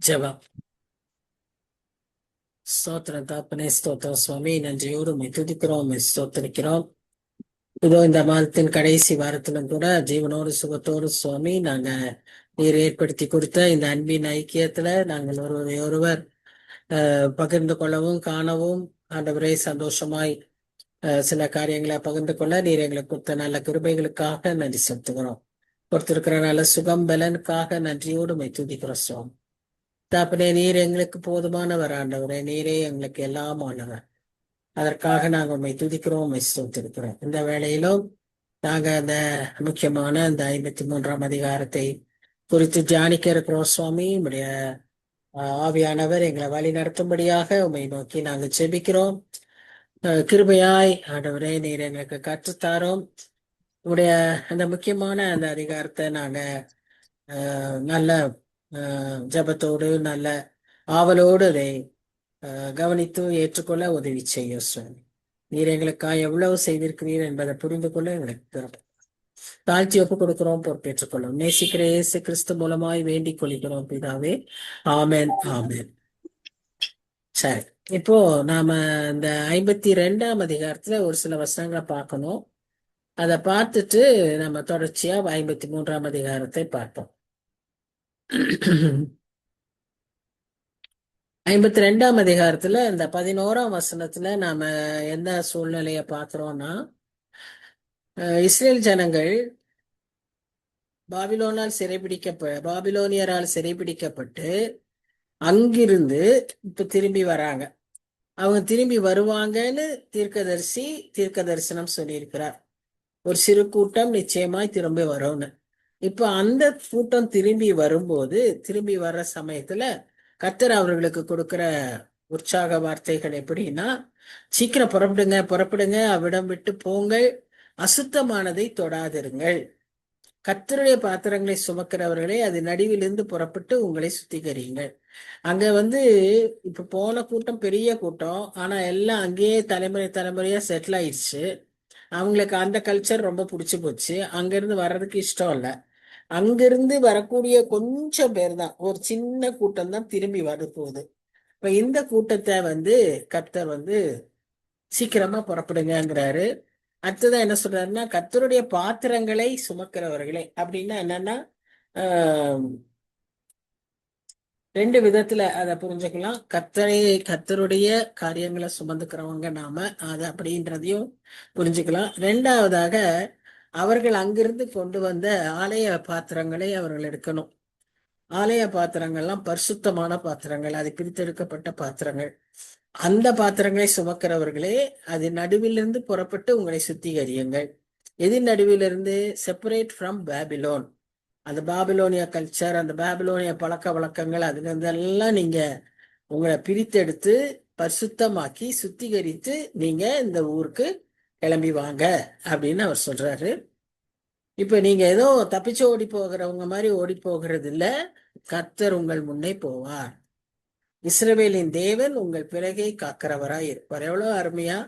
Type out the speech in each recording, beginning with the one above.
ஜெபம். ஸ்தோத்திரம் தாப்பனே, ஸ்தோத்திரம் சுவாமி. நன்றியோடு உம்மை துதிக்கிறோம், உம்மை ஸ்தோத்திரிக்கிறோம். இதோ இந்த மாதத்தின் கடைசி வாரத்திலும் கூட ஜீவனோடு சுகத்தோடு சுவாமி நாங்க நீர் ஏற்படுத்தி கொடுத்த இந்த அன்பின் ஐக்கியத்துல நாங்கள் ஒருவரை ஒருவர் பகிர்ந்து கொள்ளவும் காணவும் ஆண்டவரே சந்தோஷமாய் சில காரியங்களை பகிர்ந்து கொள்ள நீர் எங்களுக்கு கொடுத்த நல்ல கிருபைகளுக்காக நன்றி செலுத்துகிறோம். கொடுத்திருக்கிற நல்ல சுகம் பலனுக்காக நன்றியோடு உம்மை துதிக்கிறோம் சுவாமி. தாப்பனே, நீர் எங்களுக்கு போதுமானவர் ஆண்டவரே. நீரே எங்களுக்கு எல்லாம் ஆனவர். அதற்காக நாங்கள் உண்மை துதிக்கிறோம், உண்மை ஸ்தோத்திரிக்கிறோம். இந்த வேளையிலும் நாங்க அந்த முக்கியமான அந்த 53ஆம் அதிகாரத்தை குறித்து தியானிக்க இருக்கிறோம் சுவாமி. உடைய ஆவியானவர் எங்களை வழி நடத்தும்படியாக உண்மை நோக்கி நாங்கள் செபிக்கிறோம். கிருபையாய் ஆண்டவரே நீர் எங்களுக்கு கற்றுத்தாரோம். உடைய அந்த முக்கியமான அந்த அதிகாரத்தை நாங்க நல்ல ஜபத்தோடு நல்ல ஆவலோடு அதை கவனித்து ஏற்றுக்கொள்ள உதவி செய்ய சுவாமி. நீர் எங்களுக்காக எவ்வளவு செய்திருக்கிறீர் என்பதை புரிந்து கொள்ள எங்களுக்கு தாழ்த்தி ஒப்பு கொடுக்கிறோம், பொறுப்பேற்றுக் கொள்ளும். நேசிக்கிற இயேசு கிறிஸ்து மூலமாய் வேண்டிக் கொள்கிறோம் பிதாவே. ஆமென், ஆமென். சரி, இப்போ நாம இந்த 52ஆம் அதிகாரத்துல ஒரு சில வசனங்களை பார்க்கணும். அதை பார்த்துட்டு நம்ம தொடர்ச்சியா 53ஆம் அதிகாரத்தை பார்ப்போம். 52ஆம் அதிகாரத்துல இந்த 11ஆம் வசனத்துல நாம எந்த சூழ்நிலைய பார்க்கிறோம்னா, இஸ்ரேல் ஜனங்கள் பாபிலோனியரால் சிறைபிடிக்கப்பட்டு அங்கிருந்து இப்ப திரும்பி வராங்க. அவங்க திரும்பி வருவாங்கன்னு தீர்க்க தரிசனம் சொல்லியிருக்கிறார். ஒரு சிறு கூட்டம் நிச்சயமாய் திரும்பி வரும்னு. இப்ப அந்த கூட்டம் திரும்பி வரும்போது, திரும்பி வர்ற சமயத்துல கர்த்தர் அவர்களுக்கு கொடுக்கிற உற்சாக வார்த்தைகள் எப்படின்னா, சீக்கிரம் புறப்படுங்க, புறப்படுங்க, அவ்விடம் விட்டு போங்கள், அசுத்தமானதை தொடாதிருங்கள், கர்த்தருடைய பாத்திரங்களை சுமக்கிறவர்களே அது நடுவிலிருந்து புறப்பட்டு உங்களை சுத்திகரியுங்கள். அங்க இப்ப போன கூட்டம் பெரிய கூட்டம், ஆனா எல்லாம் அங்கேயே தலைமுறையா செட்டில் ஆயிடுச்சு. அவங்களுக்கு அந்த கல்ச்சர் ரொம்ப பிடிச்சு போச்சு. அங்கிருந்து வர்றதுக்கு இஷ்டம் இல்லை. அங்கிருந்து வரக்கூடிய கொஞ்சம் பேர் தான், ஒரு சின்ன கூட்டம் தான் திரும்பி வர போகுது. இப்ப இந்த கூட்டத்தை கர்த்தர் சீக்கிரமா புறப்படுங்கிறாரு. அடுத்ததான் என்ன சொல்றாருன்னா, கர்த்தருடைய பாத்திரங்களை சுமக்கிறவர்களே. அப்படின்னா என்னன்னா, ரெண்டு விதத்துல அதை புரிஞ்சுக்கலாம். கர்த்தருடைய காரியங்களை சுமந்துக்கிறவங்க நாம அது அப்படின்றதையும் புரிஞ்சுக்கலாம். ரெண்டாவதாக, அவர்கள் அங்கிருந்து கொண்டு வந்த ஆலய பாத்திரங்களை அவர்கள் எடுக்கணும். ஆலய பாத்திரங்கள்லாம் பரிசுத்தமான பாத்திரங்கள், அது பிரித்தெடுக்கப்பட்ட பாத்திரங்கள். அந்த பாத்திரங்களை சுமக்கிறவர்களே அது நடுவிலிருந்து புறப்பட்டு உங்களை சுத்திகரியுங்கள். எது நடுவிலிருந்து? Separate from Babylon. அந்த பாபிலோனிய கல்ச்சர், அந்த பாபிலோனிய பழக்க வழக்கங்கள், அதுல இருந்தெல்லாம் நீங்க உங்களை பிரித்தெடுத்து பரிசுத்தமாக்கி சுத்திகரித்து நீங்க இந்த ஊருக்கு கிளம்பி வாங்க அப்படின்னு அவர் சொல்றாரு. இப்ப நீங்க ஏதோ தப்பிச்சு ஓடி போகிறவங்க மாதிரி ஓடி போகிறது இல்ல. கர்த்தர் உங்கள் முன்னே போவார். இஸ்ரவேலின் தேவன் உங்கள் பிறகை காக்கிறவராய் இருப்பார். எவ்வளவு அருமையா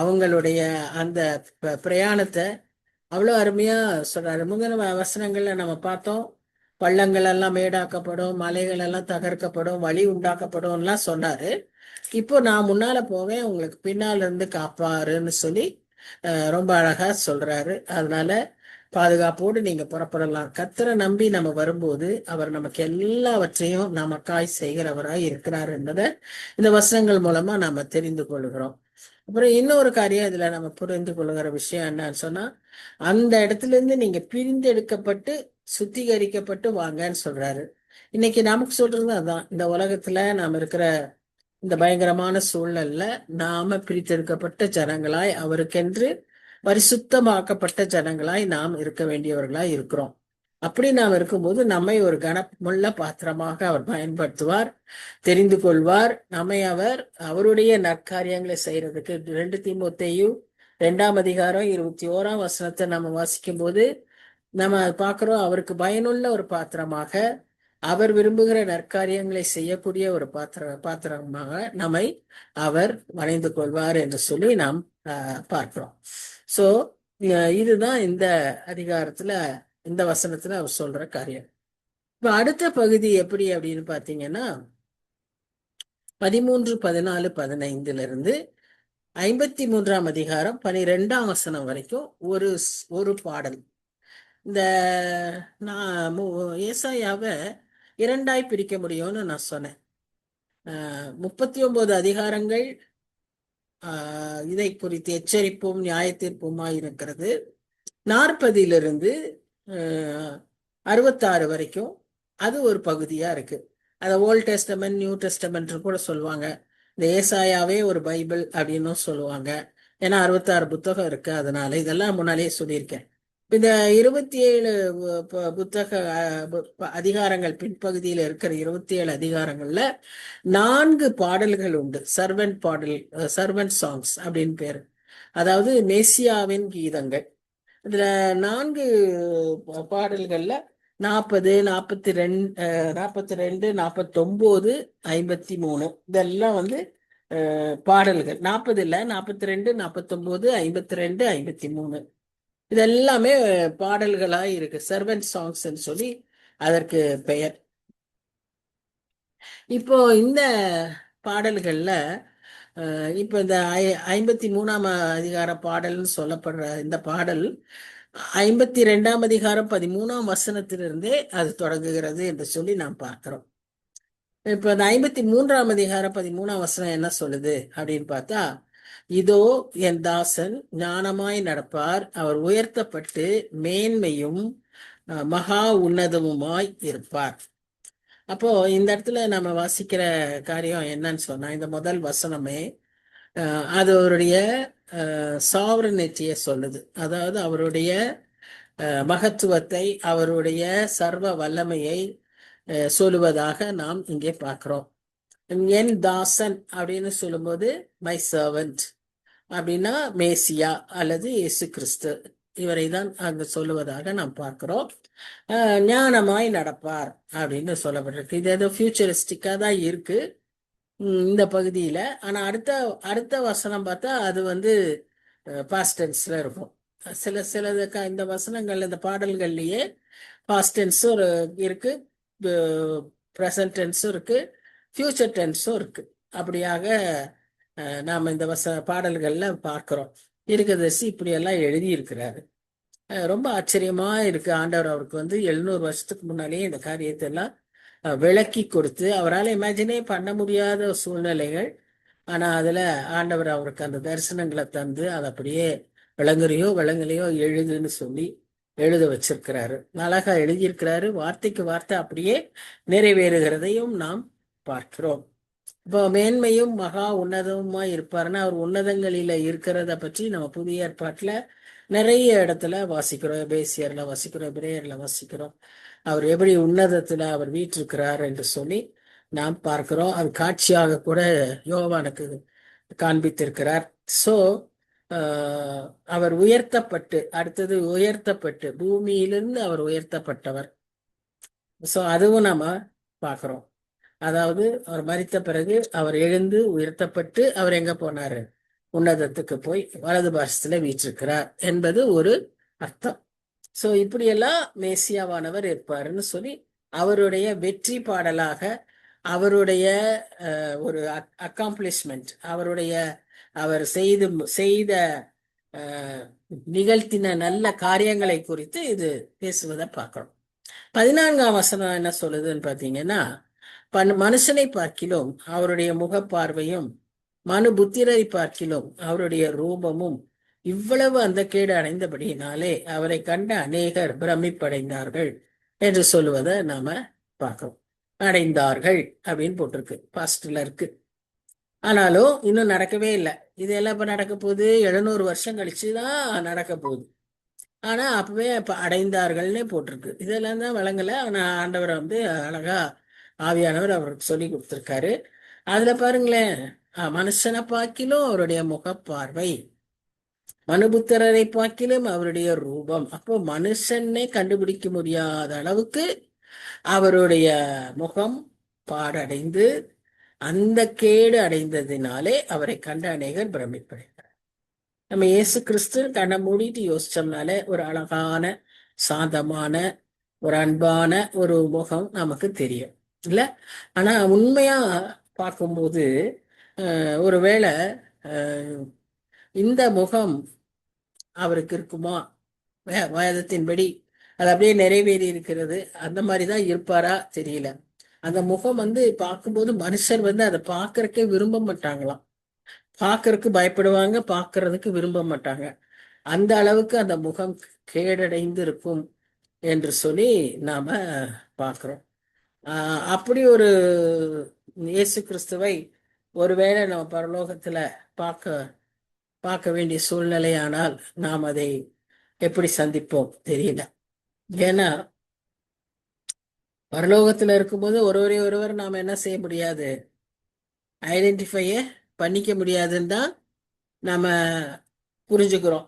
அவங்களுடைய அந்த பிரயாணத்தை அவ்வளவு அருமையா சொல்றாரு. முந்தின வசனங்கள்ல நம்ம பார்த்தோம், பள்ளங்கள் எல்லாம் மேடாக்கப்படும், மலைகள் எல்லாம் தகர்க்கப்படும், வழி உண்டாக்கப்படும் எல்லாம் சொன்னாரு. இப்போ நான் முன்னால போவேன், உங்களுக்கு பின்னால இருந்து காப்பாருன்னு சொல்லி ரொம்ப அழகா சொல்றாரு. அதனால பாதுகாப்போடு நீங்க புறப்படலாம். கர்த்தரை நம்பி நம்ம வரும்போது அவர் நமக்கு எல்லாவற்றையும் நமக்காய் செய்கிறவராய் இருக்கிறார் என்பதை இந்த வசனங்கள் மூலமா நாம தெரிந்து கொள்கிறோம். அப்புறம் இன்னொரு காரியம் இதுல நம்ம புரிந்து கொள்ளுகிற விஷயம் என்னன்னு சொன்னா, அந்த இடத்துல இருந்து நீங்க பிரிந்தெடுக்கப்பட்டு சுத்திகரிக்கப்பட்டு வாங்கன்னு சொல்றாரு. இன்னைக்கு நமக்கு சொல்றது அதான். இந்த உலகத்துல நாம இருக்கிற இந்த பயங்கரமான சூழல்ல நாம பிரித்தெடுக்கப்பட்ட ஜனங்களாய், அவருக்கென்று பரிசுத்தமாக்கப்பட்ட ஜனங்களாய் நாம் இருக்க வேண்டியவர்களாய் இருக்கிறோம். அப்படி நாம் இருக்கும்போது நம்மை ஒரு கனமுள்ள பாத்திரமாக அவர் பயன்படுத்துவார், தெரிந்து கொள்வார். நம்மை அவர் அவருடைய நற்காரியங்களை செய்யறதுக்கு 2 தீமோத்தேயு 2ஆம் அதிகாரம் 21ஆம் வசனத்தை நம்ம வாசிக்கும் போது நம்ம பார்க்கிறோம், அவருக்கு பயனுள்ள ஒரு பாத்திரமாக, அவர் விரும்புகிற நற்காரியங்களை செய்யக்கூடிய ஒரு பாத்திரமாக நம்மை அவர் வணைந்து கொள்வார் என்று சொல்லி நாம் பார்க்கிறோம். சோ இதுதான் இந்த அதிகாரத்துல இந்த வசனத்துல அவர் சொல்ற காரியம். இப்ப அடுத்த பகுதி எப்படி அப்படின்னு பாத்தீங்கன்னா 13, 14, 15 இருந்து 53ஆம் அதிகாரம் 12ஆம் வசனம் வரைக்கும் ஒரு பாடல். இந்த நான் ஏசாயாவை இரண்டாய் பிரிக்க முடியும்னு நான் சொன்னேன். 39 அதிகாரங்கள் இதை குறித்து எச்சரிப்பும் நியாயத்தீர்ப்புமாய் இருக்கிறது. 40 66 வரைக்கும் அது ஒரு பகுதியா இருக்கு. அதை ஓல்ட் டெஸ்டமெண்ட், நியூ டெஸ்டமெண்ட் கூட சொல்லுவாங்க. இந்த ஏசாயாவே ஒரு பைபிள் அப்படின்னு சொல்லுவாங்க. ஏன்னா 66 புத்தகம் இருக்கு. அதனால இதெல்லாம் முன்னாலேயே சொல்லியிருக்கேன். இந்த 27 புத்தக அதிகாரங்கள், பின்பகுதியில் இருக்கிற 27 அதிகாரங்கள்ல 4 பாடல்கள் உண்டு. சர்வெண்ட் பாடல், சர்வெண்ட் சாங்ஸ் அப்படின்னு பேரு. அதாவது மேசியாவின் கீதங்கள். இதுல 4 பாடல்கள்ல 40, 42, 42, 49, 53 இதெல்லாம் பாடல்கள். 40 இல்ல, 42, 49, 52, 53 இதெல்லாமே பாடல்களாய் இருக்கு. சர்வெண்ட் சாங்ஸ் சொல்லி அதற்கு பெயர். இப்போ இந்த பாடல்கள்ல இப்ப இந்த 53ஆம் அதிகார பாடல்னு சொல்லப்படுற இந்த பாடல் 52ஆம் அதிகாரம் 13ஆம் வசனத்திலிருந்தே அது தொடங்குகிறது என்று சொல்லி நாம் பார்க்கிறோம். இப்ப இந்த 53ஆம் அதிகாரம் 13ஆம் வசனம் என்ன சொல்லுது அப்படின்னு பார்த்தா, இதோ என் தாசன் ஞானமாய் நடப்பார், அவர் உயர்த்தப்பட்டு மேன்மையும் மகா உன்னதமுமாய் இருப்பார். அப்போ இந்த இடத்துல நம்ம வாசிக்கிற காரியம் என்னன்னு சொன்னா, இந்த முதல் வசனமே அது அவருடைய சாவரனிட்டியை சொல்லுது. அதாவது அவருடைய மகத்துவத்தை, அவருடைய சர்வ வல்லமையை சொல்லுவதாக நாம் இங்கே பார்க்கிறோம். என் தாசன் அப்படின்னு சொல்லும்போது மை சர்வன்ட் அப்படின்னா மேசியா அல்லது இயேசு கிறிஸ்து, இவரை தான் அங்கு சொல்லுவதாக நாம் பார்க்கிறோம். ஞானமாய் நடப்பார் அப்படின்னு சொல்லப்பட்டிருக்கு. இது ஏதோ ஃபியூச்சரிஸ்டிக்கா தான் இருக்கு இந்த பகுதியில. ஆனா அடுத்த வசனம் பார்த்தா அது பாஸ்டென்ஸ்ல இருக்கும். சில இந்த வசனங்கள், இந்த பாடல்கள்லயே பாஸ்டென்ஸும் இருக்கு, ப்ரெசன்ட் டென்ஸும் இருக்கு, ஃபியூச்சர் டென்ஸும் இருக்கு. அப்படியாக நாம் இந்த பாடல்கள்ல பார்க்கிறோம். தீர்க்கதரிசி இப்படி எல்லாம் எழுதி இருக்கிறாரு. ரொம்ப ஆச்சரியமா இருக்கு. ஆண்டவர் அவருக்கு 700 வருஷத்துக்கு முன்னாலேயே இந்த காரியத்தை எல்லாம் விளக்கி கொடுத்து, அவரால் இமேஜினே பண்ண முடியாத சூழ்நிலைகள். ஆனா அதுல ஆண்டவர் அவருக்கு அந்த தரிசனங்களை தந்து அதை அப்படியே விளங்கலையோ எழுதுன்னு சொல்லி எழுத வச்சிருக்கிறாரு. அழகா எழுதியிருக்கிறாரு. வார்த்தைக்கு வார்த்தை அப்படியே நிறைவேறுகிறதையும் நாம் பார்க்கிறோம். இப்போ மேன்மையும் மகா உன்னதமுமா இருப்பாருன்னா, அவர் உன்னதங்களில இருக்கிறத பற்றி நம்ம புதிய ஏற்பாட்டுல நிறைய இடத்துல வாசிக்கிறோம். எபேசியர்ல வாசிக்கிறோம், எபிரேயர்ல வாசிக்கிறோம். அவர் எப்படி உன்னதத்துல அவர் வீற்றிருக்கிறார் என்று சொல்லி நாம் பார்க்கிறோம். அது காட்சியாக கூட யோவானுக்கு காண்பித்திருக்கிறார். சோ அவர் உயர்த்தப்பட்டு பூமியிலிருந்து அவர் உயர்த்தப்பட்டவர். சோ அதுவும் நாம பார்க்கிறோம். அதாவது அவர் மரித்த பிறகு அவர் எழுந்து உயர்த்தப்பட்டு அவர் எங்க போனாரு? உன்னதத்துக்கு போய் வலது பாசத்துல வீற்றிருக்கிறார் என்பது ஒரு அர்த்தம். சோ இப்படியெல்லாம் மேசியாவானவர் இருப்பாருன்னு சொல்லி அவருடைய வெற்றி பாடலாக, அவருடைய ஒரு அக்காம்ப்ளிஷ்மெண்ட், அவர் செய்த நிகழ்த்தின நல்ல காரியங்களை குறித்து இது பேசுவதை பார்க்கிறோம். 14ஆம் வசனம் என்ன சொல்லுதுன்னு பாத்தீங்கன்னா, மனுஷனை பார்க்கிலும் அவருடைய முகப்பார்வையும் புத்திரரை பார்க்கிலும் அவருடைய ரூபமும் இவ்வளவு அந்த கேடு அடைந்தபடியினாலே அவரை கண்ட அநேகர் பிரமிப்படைந்தார்கள் என்று சொல்லுவதை நாம பார்க்கிறோம். அடைந்தார்கள் அப்படின்னு போட்டிருக்கு, பாஸ்ட்ல இருக்கு. ஆனாலும் இன்னும் நடக்கவே இல்லை. இதெல்லாம் இப்ப நடக்க போகுது, 700 வருஷம் கழிச்சுதான் நடக்க போகுது. ஆனா அப்பவே அடைந்தார்கள்னே போட்டிருக்கு. இதெல்லாம் தான் விளங்கல. ஆனா ஆண்டவர் அழகா ஆவியானவர் அவருக்கு சொல்லி கொடுத்திருக்காரு. அதுல பாருங்களேன், மனுஷனை பார்க்கிலும் அவருடைய முகப்பார்வை, மனுபுத்திரரை பார்க்கிலும் அவருடைய ரூபம். அப்போ மனுஷனை கண்டுபிடிக்க முடியாத அளவுக்கு அவருடைய முகம் பாடடைந்து அந்த கேடு அடைந்ததினாலே அவரை கண்ட அநேகர் பிரமிப்படைந்தார். நம்ம இயேசு கிறிஸ்து கண்ணை மூடிட்டு யோசிச்சோம்னாலே ஒரு அழகான சாந்தமான ஒரு அன்பான ஒரு முகம் நமக்கு தெரியும் இல்ல. ஆனா உண்மையா பார்க்கும்போது ஒருவேளை அஹ், இந்த முகம் அவருக்கு இருக்குமா? வேதத்தின்படி அது அப்படியே நிறைவேறி இருக்கிறது. அந்த மாதிரிதான் இருப்பாரா தெரியல. அந்த முகம் வந்து பார்க்கும்போது மனுஷர் வந்து அதை பார்க்கறக்கே விரும்ப மாட்டாங்களாம். பார்க்கறதுக்கு பயப்படுவாங்க, பார்க்கறதுக்கு விரும்ப மாட்டாங்க. அந்த அளவுக்கு அந்த முகம் கேடடைந்து இருக்கும் என்று சொல்லி நாம பார்க்கிறோம். அப்படி ஒரு இயேசு கிறிஸ்துவை ஒருவேளை நம்ம பரலோகத்துல பார்க்க பார்க்க வேண்டிய சூழ்நிலையானால் நாம் அதை எப்படி சந்திப்போம் தெரியல. ஏன்னா பரலோகத்துல இருக்கும்போது ஒருவரை ஒருவர் நாம என்ன செய்ய முடியாது, ஐடென்டிஃபைய பண்ணிக்க முடியாதுன்னு தான் நாம புரிஞ்சுக்கிறோம்.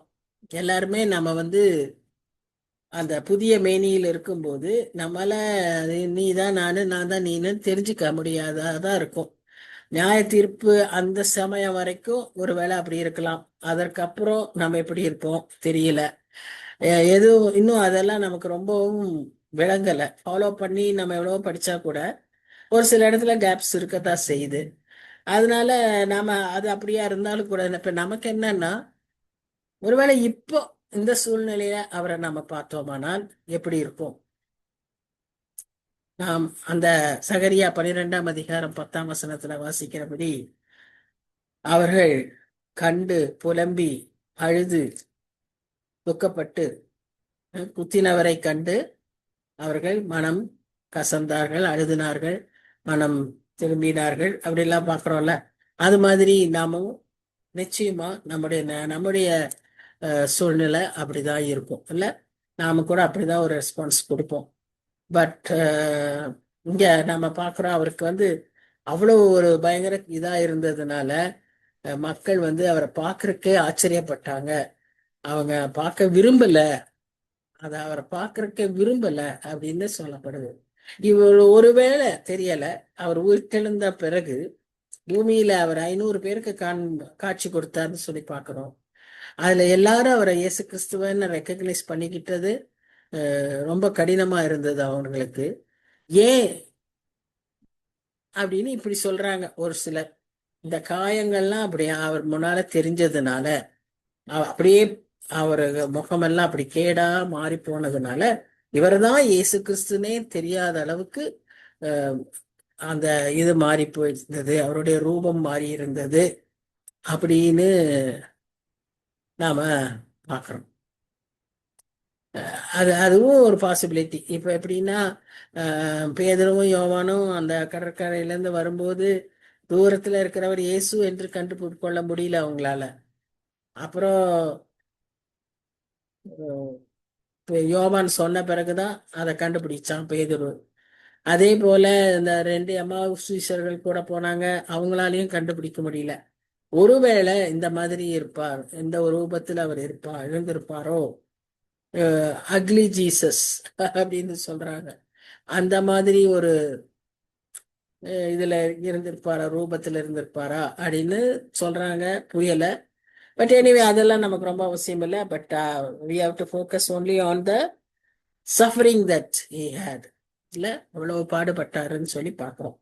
எல்லாருமே நம்ம வந்து அந்த புதிய மேனியில் இருக்கும்போது நம்மளால நீ தான் நானு, நான் தான் நீனு தெரிஞ்சுக்க முடியாததான் இருக்கும். நியாய தீர்ப்பு அந்த சமயம் வரைக்கும் ஒருவேளை அப்படி இருக்கலாம். அதற்கப்புறம் நம்ம எப்படி இருப்போம் தெரியல. எதுவும் இன்னும் அதெல்லாம் நமக்கு ரொம்பவும் விளங்கலை. ஃபாலோ பண்ணி நம்ம எவ்வளவோ படிச்சா கூட ஒரு சில இடத்துல கேப்ஸ் இருக்கத்தான் செய்யுது. அதனால நாம அது அப்படியா இருந்தாலும் கூட இப்ப நமக்கு என்னன்னா, ஒருவேளை இப்போ இந்த சூழ்நிலையில அவரை நாம பார்த்தோமானால் எப்படி இருக்கும்? நாம் அந்த சகரியா 12ஆம் அதிகாரம் 10ஆம் வசனத்துல வாசிக்கிறபடி, அவர்கள் கண்டு புலம்பி அழுது துக்கப்பட்டு, குத்தினவரை கண்டு அவர்கள் மனம் கசந்தார்கள், அழுதினார்கள், மனம் திரும்பினார்கள், அப்படிலாம் பார்க்கிறோம்ல. அது மாதிரி நாமும் நிச்சயமா நம்முடைய சூழ்நிலை அப்படிதான் இருக்கும் இல்ல. நாம கூட அப்படிதான் ஒரு ரெஸ்பான்ஸ் கொடுப்போம். பட் இங்க நம்ம பார்க்கிறோம், அவருக்கு வந்து அவ்வளவு ஒரு பயங்கர இதா இருந்ததுனால மக்கள் வந்து அவரை பார்க்கறக்கே ஆச்சரியப்பட்டாங்க. அவங்க பார்க்க விரும்பல, அவரை பார்க்கறக்கே விரும்பல அப்படின்னு சொல்லப்படுது. இவர் ஒருவேளை தெரியல, அவர் உயிர்த்தெழுந்த பிறகு பூமியில அவர் 500 பேருக்கு காட்சி கொடுத்தாருன்னு சொல்லி பார்க்கிறோம். அதுல எல்லாரும் அவரை இயேசு கிறிஸ்துவன்னு ரெக்கக்னைஸ் பண்ணிக்கிட்டது ரொம்ப கடினமா இருந்தது அவங்களுக்கு. ஏன் அப்படின்னு இப்படி சொல்றாங்க ஒரு சிலர். இந்த காயங்கள்லாம் அப்படி அவர் முன்னால தெரிஞ்சதுனால, அப்படியே அவர் முகமெல்லாம் அப்படி கேடா மாறி போனதுனால, இவர்தான் இயேசு கிறிஸ்துனே தெரியாத அளவுக்கு அஹ், அந்த இது மாறி போயிருந்தது, அவருடைய ரூபம் மாறி இருந்தது அப்படின்னு நாம பார்க்கிறோம். அதுவும் ஒரு பாசிபிலிட்டி. இப்ப எப்படின்னா பேதுருவும் யோவானும் அந்த கடற்கரையில இருந்து வரும்போது தூரத்துல இருக்கிறவர் இயேசு என்று கண்டுகொள்ள முடியல அவங்களால. அப்புறம் யோவான் சொன்ன பிறகுதான் அதை கண்டுபிடிச்சான் பேதுரு. அதே போல இந்த 2 அம்மாவு சீஷர்கள் கூட போனாங்க, அவங்களாலையும் கண்டுபிடிக்க முடியல. ஒருவேளை இந்த மாதிரி இருப்பார், இந்த ஒரு ரூபத்தில் அவர் இருப்பார், எழுந்திருப்பாரோ, அக்லி ஜீசஸ் அப்படின்னு சொல்றாங்க. அந்த மாதிரி ஒரு இதுல இருந்திருப்பாரா, ரூபத்துல இருந்திருப்பாரா அப்படின்னு சொல்றாங்க. புரியல. பட் எனிவே அதெல்லாம் நமக்கு ரொம்ப அவசியம் இல்லை. But we have to focus only on the suffering that he had. இல்ல எவ்வளவு பாடுபட்டாருன்னு சொல்லி பார்க்கிறோம்.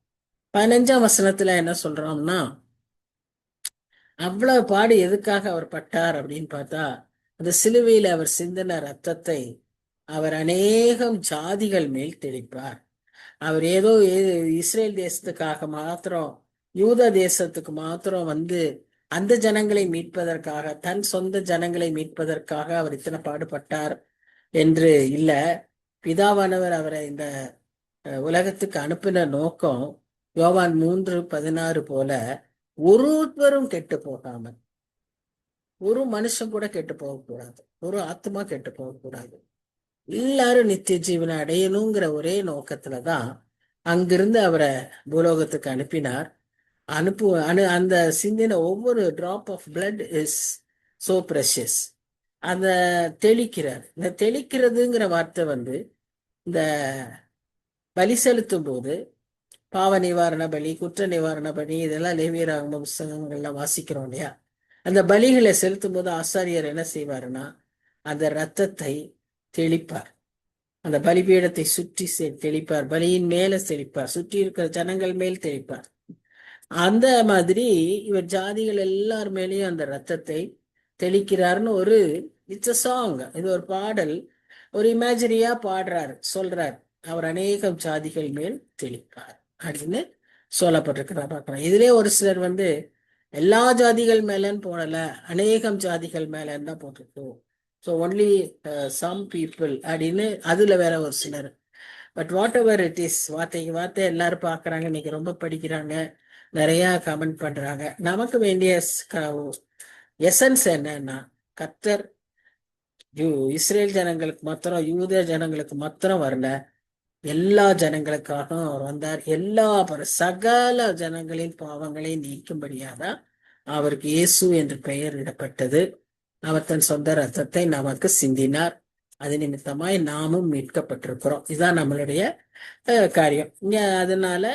15ஆம் வசனத்துல என்ன சொல்றோம்னா, அவ்வளவு பாடு எதுக்காக அவர் பட்டார் அப்படின்னு பார்த்தா, அந்த சிலுவையில அவர் சிந்தின ரத்தத்தை அவர் அநேகம் ஜாதிகள் மேல் தெளிப்பார். அவர் ஏதோ இஸ்ரேல் தேசத்துக்காக மாத்திரம், யூத தேசத்துக்கு மாத்திரம் வந்து அந்த ஜனங்களை மீட்பதற்காக, தன் சொந்த ஜனங்களை மீட்பதற்காக அவர் இத்தனை பாடுபட்டார் என்று இல்ல. பிதாவானவர் அவரை இந்த உலகத்துக்கு அனுப்பின நோக்கம் யோவான் 3:16 போல, ஒருவரும் கெட்டு போகாமல், ஒரு மனுஷன் கூட கெட்டு போகக்கூடாது, ஒரு ஆத்மா கெட்டு போகக்கூடாது, எல்லாரும் நித்திய ஜீவனை அடையணுங்கிற ஒரே நோக்கத்துலதான் அங்கிருந்து அவரை பூலோகத்துக்கு அனுப்பினார். அந்த சிந்தின ஒவ்வொரு drop of blood is so precious. அந்த தெளிக்கிறார். இந்த தெளிக்கிறதுங்கிற வார்த்தை வந்து இந்த பலி செலுத்தும் போது, பாவ நிவாரண பலி, குற்ற நிவாரண பலி, இதெல்லாம் லேவியராகம புஸ்தகங்கள்ல வாசிக்கிறோம் இல்லையா. அந்த பலிகளை செலுத்தும் போது ஆசாரியர் என்ன செய்வாருன்னா, அந்த ரத்தத்தை தெளிப்பார். அந்த பலிபீடத்தை சுற்றி தெளிப்பார், பலியின் மேல தெளிப்பார், சுற்றி இருக்கிற ஜனங்கள் மேல் தெளிப்பார். அந்த மாதிரி இவர் ஜாதிகள் எல்லார் மேலேயும் அந்த ரத்தத்தை தெளிக்கிறாருன்னு ஒரு இட்ஸ் அ சாங், இது ஒரு பாடல், ஒரு இமேஜரியா பாடுறாரு, சொல்றாரு. அவர் அநேகம் ஜாதிகள் மேல் தெளிப்பார் அப்படின்னு சொல்லப்பட்டிருக்கிறா பார்க்கலாம். இதுலயே ஒரு சிலர் வந்து எல்லா ஜாதிகள் மேலன்னு போடல, அநேகம் ஜாதிகள் மேலன்னு தான் போட்டிருக்கு. ஸோ ஒன்லி சம் பீப்புள் அப்படின்னு அதுல வேற ஒரு சிலர். But what ever it is, வார்த்தைக்கு வார்த்தை எல்லாரும் பார்க்கறாங்க, இன்னைக்கு ரொம்ப படிக்கிறாங்க, நிறைய கமெண்ட் பண்றாங்க. நமக்கு வேண்டிய எசன்ஸ் என்னன்னா, கர்த்தர் இஸ்ரேல் ஜனங்களுக்கு மாத்திரம், யூத ஜனங்களுக்கு மாத்திரம் வரல, எல்லா ஜனங்களுக்காகவும் அவர் வந்தார். எல்லா சகல ஜனங்களின் பாவங்களை நீக்கும்படியாதான் அவருக்கு இயேசு என்று பெயர் இடப்பட்டது. அவர் தன் சொந்த ரத்தத்தை நமக்கு சிந்தினார். அது நிமித்தமாய் நாமும் மீட்கப்பட்டிருக்கிறோம். இதுதான் நம்மளுடைய காரியம். அதனால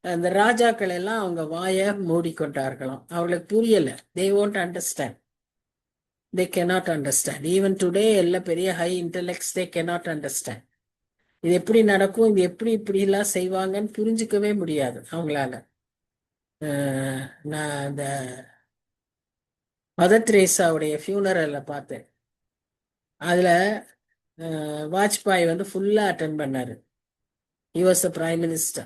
அந்த ராஜாக்கள் எல்லாம் அவங்க வாயை மூடிக்கொண்டார்களாம். அவர்களுக்கு புரியல. they won't understand, they cannot understand. even today எல்லா பெரிய ஹை இன்டெலெக்ட்ஸ் they cannot understand. இது எப்படி நடக்கும், இது எப்படி இப்படி எல்லாம் செய்வாங்கன்னு புரிஞ்சுக்கவே முடியாது அவங்களால. நான் இந்த மதர் தெரேசாவுடைய ஃபியூனரல்ல பார்த்தேன். அதுல வாஜ்பாய் வந்து ஃபுல்லா அட்டென்ட் பண்ணாரு. he was the prime minister.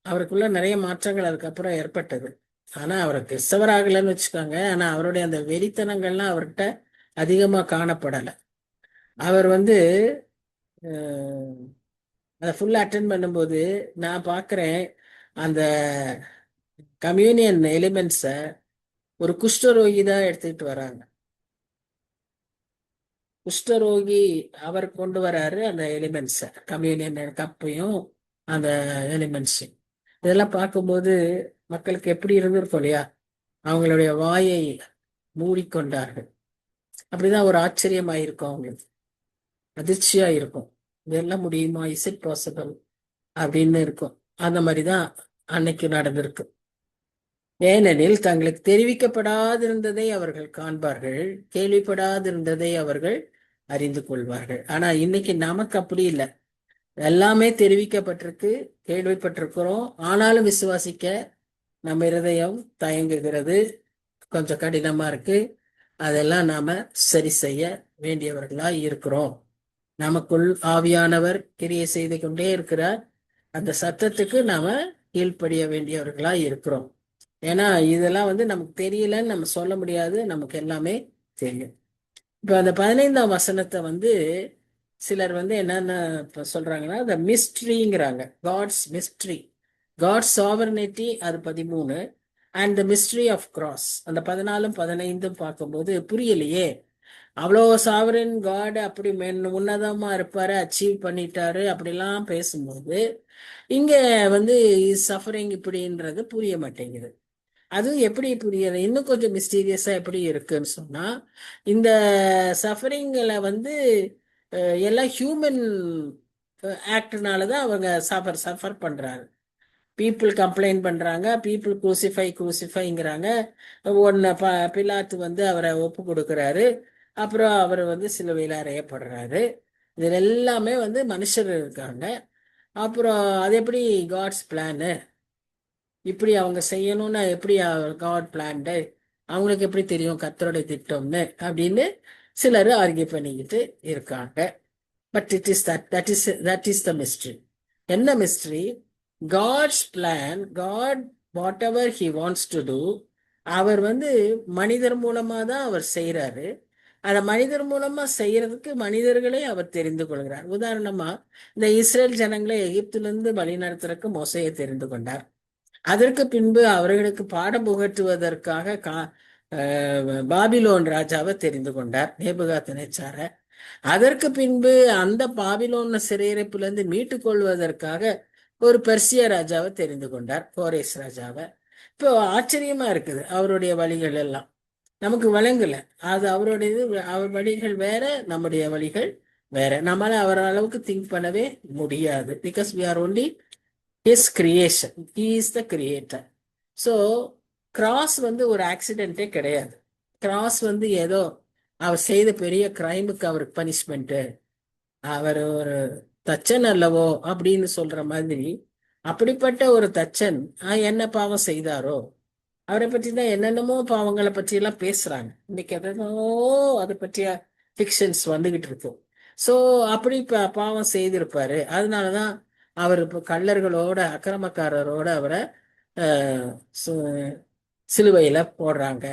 அவருக்குள்ள நிறைய மாற்றங்கள் அதுக்கப்புறம் ஏற்பட்டது. ஆனா அவர் கிறிஸ்தவர் ஆகலன்னு வச்சுக்கோங்க. ஆனா அவருடைய அந்த வெறித்தனங்கள்லாம் அவர்கிட்ட அதிகமா காணப்படலை. அவர் வந்து அதை ஃபுல்லா அட்டென்ட் பண்ணும்போது நான் பார்க்குறேன், அந்த கம்யூனியன் எலிமெண்ட்ஸை ஒரு குஷ்டரோகி தான் எடுத்துக்கிட்டு வராங்க. குஷ்டரோகி அவர் கொண்டு வராரு அந்த எலிமெண்ட்ஸை, கம்யூனியன் கப்பையும் அந்த எலிமெண்ட்ஸையும். இதெல்லாம் பார்க்கும்போது மக்களுக்கு எப்படி இருந்திருக்கும் இல்லையா? அவங்களுடைய வாயை மூடிக்கொண்டார்கள். அப்படிதான் ஒரு ஆச்சரியமாயிருக்கும், அவங்களுக்கு அதிர்ச்சியா இருக்கும். இதெல்லாம் முடியுமா, இஸ் இட் பாசிபிள் அப்படின்னு இருக்கும். அந்த மாதிரிதான் அன்னைக்கு நடந்திருக்கு. ஏனெனில் தங்களுக்கு தெரிவிக்கப்படாதிருந்ததை அவர்கள் காண்பார்கள், கேள்விப்படாதிருந்ததை அவர்கள் அறிந்து கொள்வார்கள். ஆனா இன்னைக்கு நமக்கு அப்படி இல்லை. எல்லாமே தெரிவிக்கப்பட்டிருக்கு, கேள்விப்பட்டிருக்கிறோம். ஆனாலும் விசுவாசிக்க நம்ம இருதயம் தயங்குகிறது, கொஞ்சம் கடினமா இருக்கு. அதெல்லாம் நாம சரி செய்ய வேண்டியவர்களா இருக்கிறோம். நமக்குள் ஆவியானவர் கிரியை செய்து கொண்டே இருக்கிறார். அந்த சத்தத்துக்கு நாம கீழ்ப்படிய வேண்டியவர்களா இருக்கிறோம். ஏன்னா இதெல்லாம் வந்து நமக்கு தெரியலன்னு நம்ம சொல்ல முடியாது, நமக்கு எல்லாமே தெரியும். இப்ப அந்த 15ஆம் வசனத்தை வந்து சிலர் வந்து என்னென்ன சொல்றாங்கன்னா, த மிஸ்ட்ரிங்கிறாங்க. காட்ஸ் மிஸ்ட்ரி, காட்ஸ் சாவர்னிட்டி, அது 13. And the mystery of cross, அந்த 14 15 பார்க்கும்போது புரியலையே. அவ்வளோ சாவரின் காட் அப்படி உன்னதமா இருப்பாரு, அச்சீவ் பண்ணிட்டாரு அப்படிலாம் பேசும்போது இங்க வந்து சஃபரிங் இப்படின்றது புரிய மாட்டேங்குது. அதுவும் எப்படி புரியல, இன்னும் கொஞ்சம் மிஸ்டீரியஸா எப்படி இருக்குன்னு சொன்னா, இந்த சஃபரிங்களை வந்து எல்லாம் ஹியூமன் ஆக்ட்னாலதான் அவங்க சஃபர் பண்றாங்க. பீப்புள் கம்ப்ளைண்ட் பண்றாங்க, பீப்புள் குரூசிஃபைங்கிறாங்க. ஒன்னு பிலாத்து வந்து அவரை ஒப்பு கொடுக்கிறாரு, அப்புறம் அவர் வந்து சிலுவையில் அறையப்படுறாரு. இதுல எல்லாமே வந்து மனுஷர் இருக்காங்க. அப்புறம் அது எப்படி காட்ஸ் பிளானு, இப்படி அவங்க செய்யணும்னு எப்படி காட் பிளான்டு, அவங்களுக்கு எப்படி தெரியும் கர்த்தருடைய திட்டம்னு அப்படின்னு சிலர் ஆர்கியூ பண்ணிக்கிட்டு இருக்காங்க. But it is that is the mystery. என்ன mystery? God's plan, God whatever he wants to do, அவர் வந்து மனிதர் மூலமா தான் அவர் செய்யறாரு. அதை மனிதர் மூலமா செய்யறதுக்கு மனிதர்களே அவர் தெரிந்து கொள்கிறார். உதாரணமா இந்த இஸ்ரேல் ஜனங்களை எகிப்திலிருந்து வழி நடத்துறதுக்கு மோசையை தெரிந்து கொண்டார். அதற்கு பின்பு அவர்களுக்கு பாடம் புகட்டுவதற்காக பாபிலோன் ராஜாவை தெரிந்து கொண்டார், நேபுகாத்நேச்சார. அதற்கு பின்பு அந்த பாபிலோன் சிறையிருப்பிலிருந்து மீட்டுக் கொள்வதற்காக ஒரு பெர்சிய ராஜாவை தெரிந்து கொண்டார், கோரேஸ் ராஜாவை. இப்போ ஆச்சரியமா இருக்குது, அவருடைய வழிகள் எல்லாம் நமக்கு வழங்கல. அது அவருடைய அவர் வழிகள் வேற, நம்முடைய வழிகள் வேற. நம்மளால அவர் அளவுக்கு திங்க் பண்ணவே முடியாது. Because we are only his creation, he is the creator. So cross வந்து ஒரு ஆக்சிடென்ட்டே கிடையாது. கிராஸ் வந்து ஏதோ அவர் செய்த பெரிய கிரைமுக்கு அவருக்கு பனிஷ்மெண்ட்டு, அவர் ஒரு தச்சன் அல்லவோ அப்படின்னு சொல்ற மாதிரி, அப்படிப்பட்ட ஒரு தச்சன் என்ன பாவம் செய்தாரோ, அவரை பற்றி தான் என்னென்னமோ பாவங்களை பற்றி எல்லாம் பேசுறாங்க. இன்னைக்கு எதோ அதை பற்றிய ஃபிக்ஷன்ஸ் வந்துகிட்டு இருக்கு. சோ அப்படி பாவம் செய்திருப்பாரு. அதனாலதான் அவர் இப்போ கள்ளர்களோட அக்கிரமக்காரரோட அவரை அஹ், சு- சிலுவையில போடுறாங்க.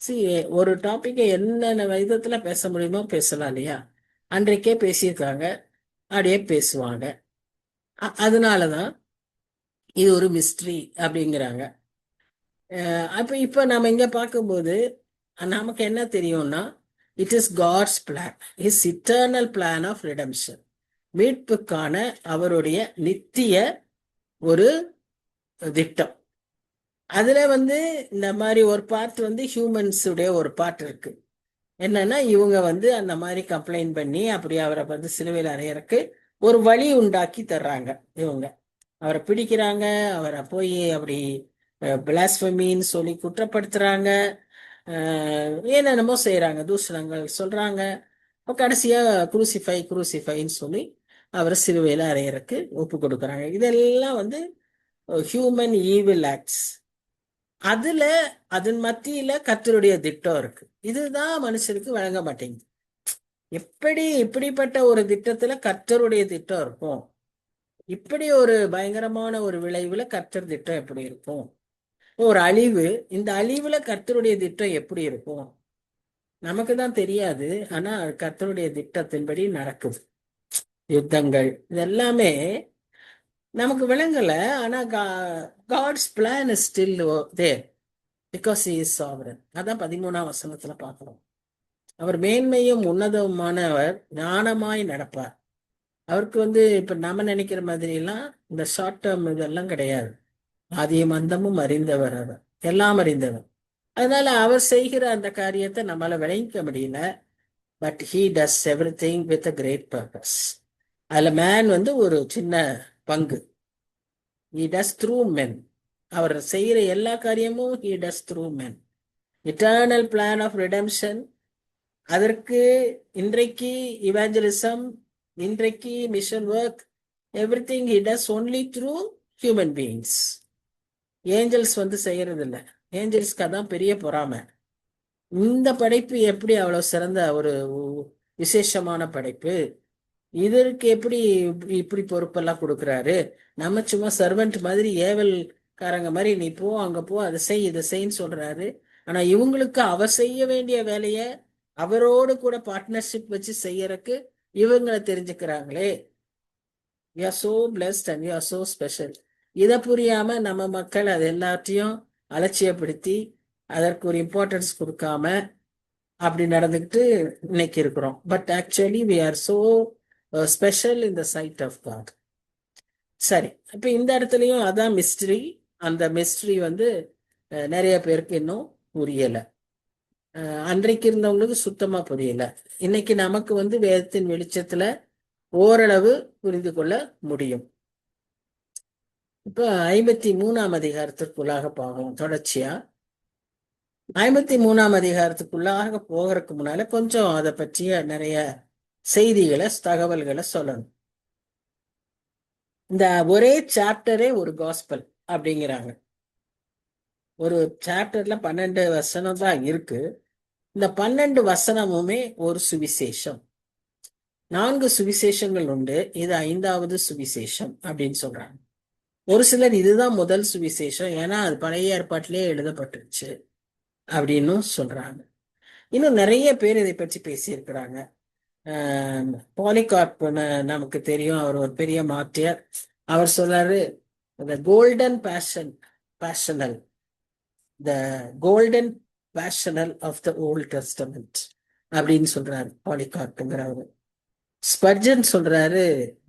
See, ஒரு டாபிக்கை என்னென்ன விதத்துல பேச முடியுமோ பேசலாம் இல்லையா? அன்றைக்கே பேசியிருக்காங்க, அப்படியே பேசுவாங்க. அதனாலதான் இது ஒரு மிஸ்ட்ரி அப்படிங்கிறாங்க. அப்ப இப்ப நம்ம இங்க பார்க்கும்போது நமக்கு என்ன தெரியும்னா, it is God's plan, is eternal plan of redemption. மீட்புக்கான அவருடைய நித்திய ஒரு திட்டம். அதுல இந்த மாதிரி ஒரு பார்ட் ஹியூமன்ஸ் உடைய ஒரு பார்ட் இருக்கு. என்னன்னா இவங்க அந்த மாதிரி கம்ப்ளைண்ட் பண்ணி அப்படி அவரை சிலுவையில் அறையறக்கு ஒரு வழி உண்டாக்கி தர்றாங்க. இவங்க அவரை பிடிக்கிறாங்க, அவரை போய் அப்படி பிளாஸ்பமின்னு சொல்லி குற்றப்படுத்துறாங்க, என்னென்னமோ செய்யறாங்க, தூஷணங்கள் சொல்றாங்க. இப்போ கடைசியா குரூசிஃபை குரூசிஃபைன்னு சொல்லி அவரை சிலுவையில் அறையறக்கு ஒப்பு கொடுக்குறாங்க. இதெல்லாம் ஹியூமன் ஈவில் ஆக்ட்ஸ். அதுல அதன் மத்தியில கர்த்தருடைய திட்டம் இருக்கு. இதுதான் மனுஷனுக்கு வழங்க மாட்டேங்குது. எப்படி இப்படிப்பட்ட ஒரு திட்டத்துல கர்த்தருடைய திட்டம் இருக்கும்? இப்படி ஒரு பயங்கரமான ஒரு விளைவுல கர்த்தர் திட்டம் எப்படி இருக்கும்? ஒரு அழிவு, இந்த அழிவுல கர்த்தருடைய திட்டம் எப்படி இருக்கும்? நமக்கு தான் தெரியாது. ஆனா கர்த்தருடைய திட்டத்தின்படி நடக்குது. யுத்தங்கள் இதெல்லாமே நமக்கு விளங்கல. ஆனா God's plan is still there because he is sovereign. அதான் 13ஆம் வசனத்துல பார்க்கிறோம். அவர் மேன்மையும் உன்னதமானவர், ஞானமாய் நடப்பார். அவருக்கு இப்ப நாம நினைக்கிற மாதிரி எல்லாம் இந்த ஷார்ட் டேர்ம் இதெல்லாம் கிடையாது. ஆதியும் அந்தமும் அறிந்தவர், அவர் எல்லாம் அறிந்தவர். அதனால அவர் செய்கிற அந்த காரியத்தை நம்மளால விளங்கிக்க முடியல. But he does everything with a great purpose. அதுல மேன் ஒரு சின்ன பங்கு. ஹீ டஸ் த்ரூ மென். அவர் செய்யற எல்லா காரியமும் he does through men. Eternal plan of redemption. அதற்கு இன்றைக்கு இவாஞ்சலிசம், இன்றைக்கு mission work, everything he does only through human beings. Angels செய்யறது இல்லை. ஏஞ்சல்ஸ்க்கு அதான் பெரிய பொறாமை. இந்த படைப்பு எப்படி அவ்வளவு சிறந்த ஒரு விசேஷமான படைப்பு, இதற்கு எப்படி இப்படி பொறுப்பெல்லாம் கொடுக்குறாரு? நம்ம சும்மா சர்வெண்ட் மாதிரி, ஏவல்காரங்க மாதிரி, நீ போ அங்க போ, அதை செய் இதை செய்ன்னு சொல்றாரு. ஆனா இவங்களுக்கு அவர் செய்ய வேண்டிய வேலைய அவரோடு கூட பார்ட்னர்ஷிப் வச்சு செய்யறதுக்கு இவங்களை தெரிஞ்சுக்கிறாங்களே. You are so blessed and you are so special. இதை புரியாம நம்ம மக்கள் அது எல்லாத்தையும் அலட்சியப்படுத்தி அதற்கு ஒரு இம்பார்ட்டன்ஸ் கொடுக்காம அப்படி நடந்துக்கிட்டு இன்னைக்கு இருக்கிறோம். But actually we are so special in the sight of God. சரி, இப்ப இந்த இடத்துலயும் அதான் மிஸ்ட்ரி. அந்த மிஸ்ட்ரி நிறைய பேருக்கு இன்னும் புரியல. அன்றைக்கு இருந்தவங்களுக்கு சுத்தமா புரியல. இன்னைக்கு நமக்கு வேதத்தின் வெளிச்சத்துல ஓரளவு புரிந்து கொள்ள முடியும். இப்ப 53ஆம் அதிகாரத்திற்குள்ளாக போகும். தொடர்ச்சியா 53ஆம் அதிகாரத்துக்குள்ளாக போகிறதுக்கு முன்னால கொஞ்சம் அதை பற்றிய நிறைய செய்திகளை, தகவல்களை சொல்லணும். இந்த ஒரே சாப்டரே ஒரு காஸ்பல் அப்படிங்கிறாங்க. ஒரு சாப்டர்ல 12 வசனம் தான் இருக்கு. இந்த 12 வசனமுமே ஒரு சுவிசேஷம். 4 சுவிசேஷங்கள் உண்டு, இது 5வது சுவிசேஷம் அப்படின்னு சொல்றாங்க. ஒரு சிலர் இதுதான் முதல் சுவிசேஷம், ஏன்னா அது பழைய ஏற்பாட்டிலேயே எழுதப்பட்டுருச்சு அப்படின்னு சொல்றாங்க. இன்னும் நிறைய பேர் இதை பற்றி பேசியிருக்கிறாங்க. பாலிகார்ப் நமக்கு தெரியும், அவர் ஒரு பெரிய மாற்றியர். அவர் சொல்றாரு, the golden passional, the golden passional of the Old Testament அப்படின்னு சொல்றாரு பாலிகார்ப்ங்கிறவர். ஸ்பர்ஜன் சொல்றாரு,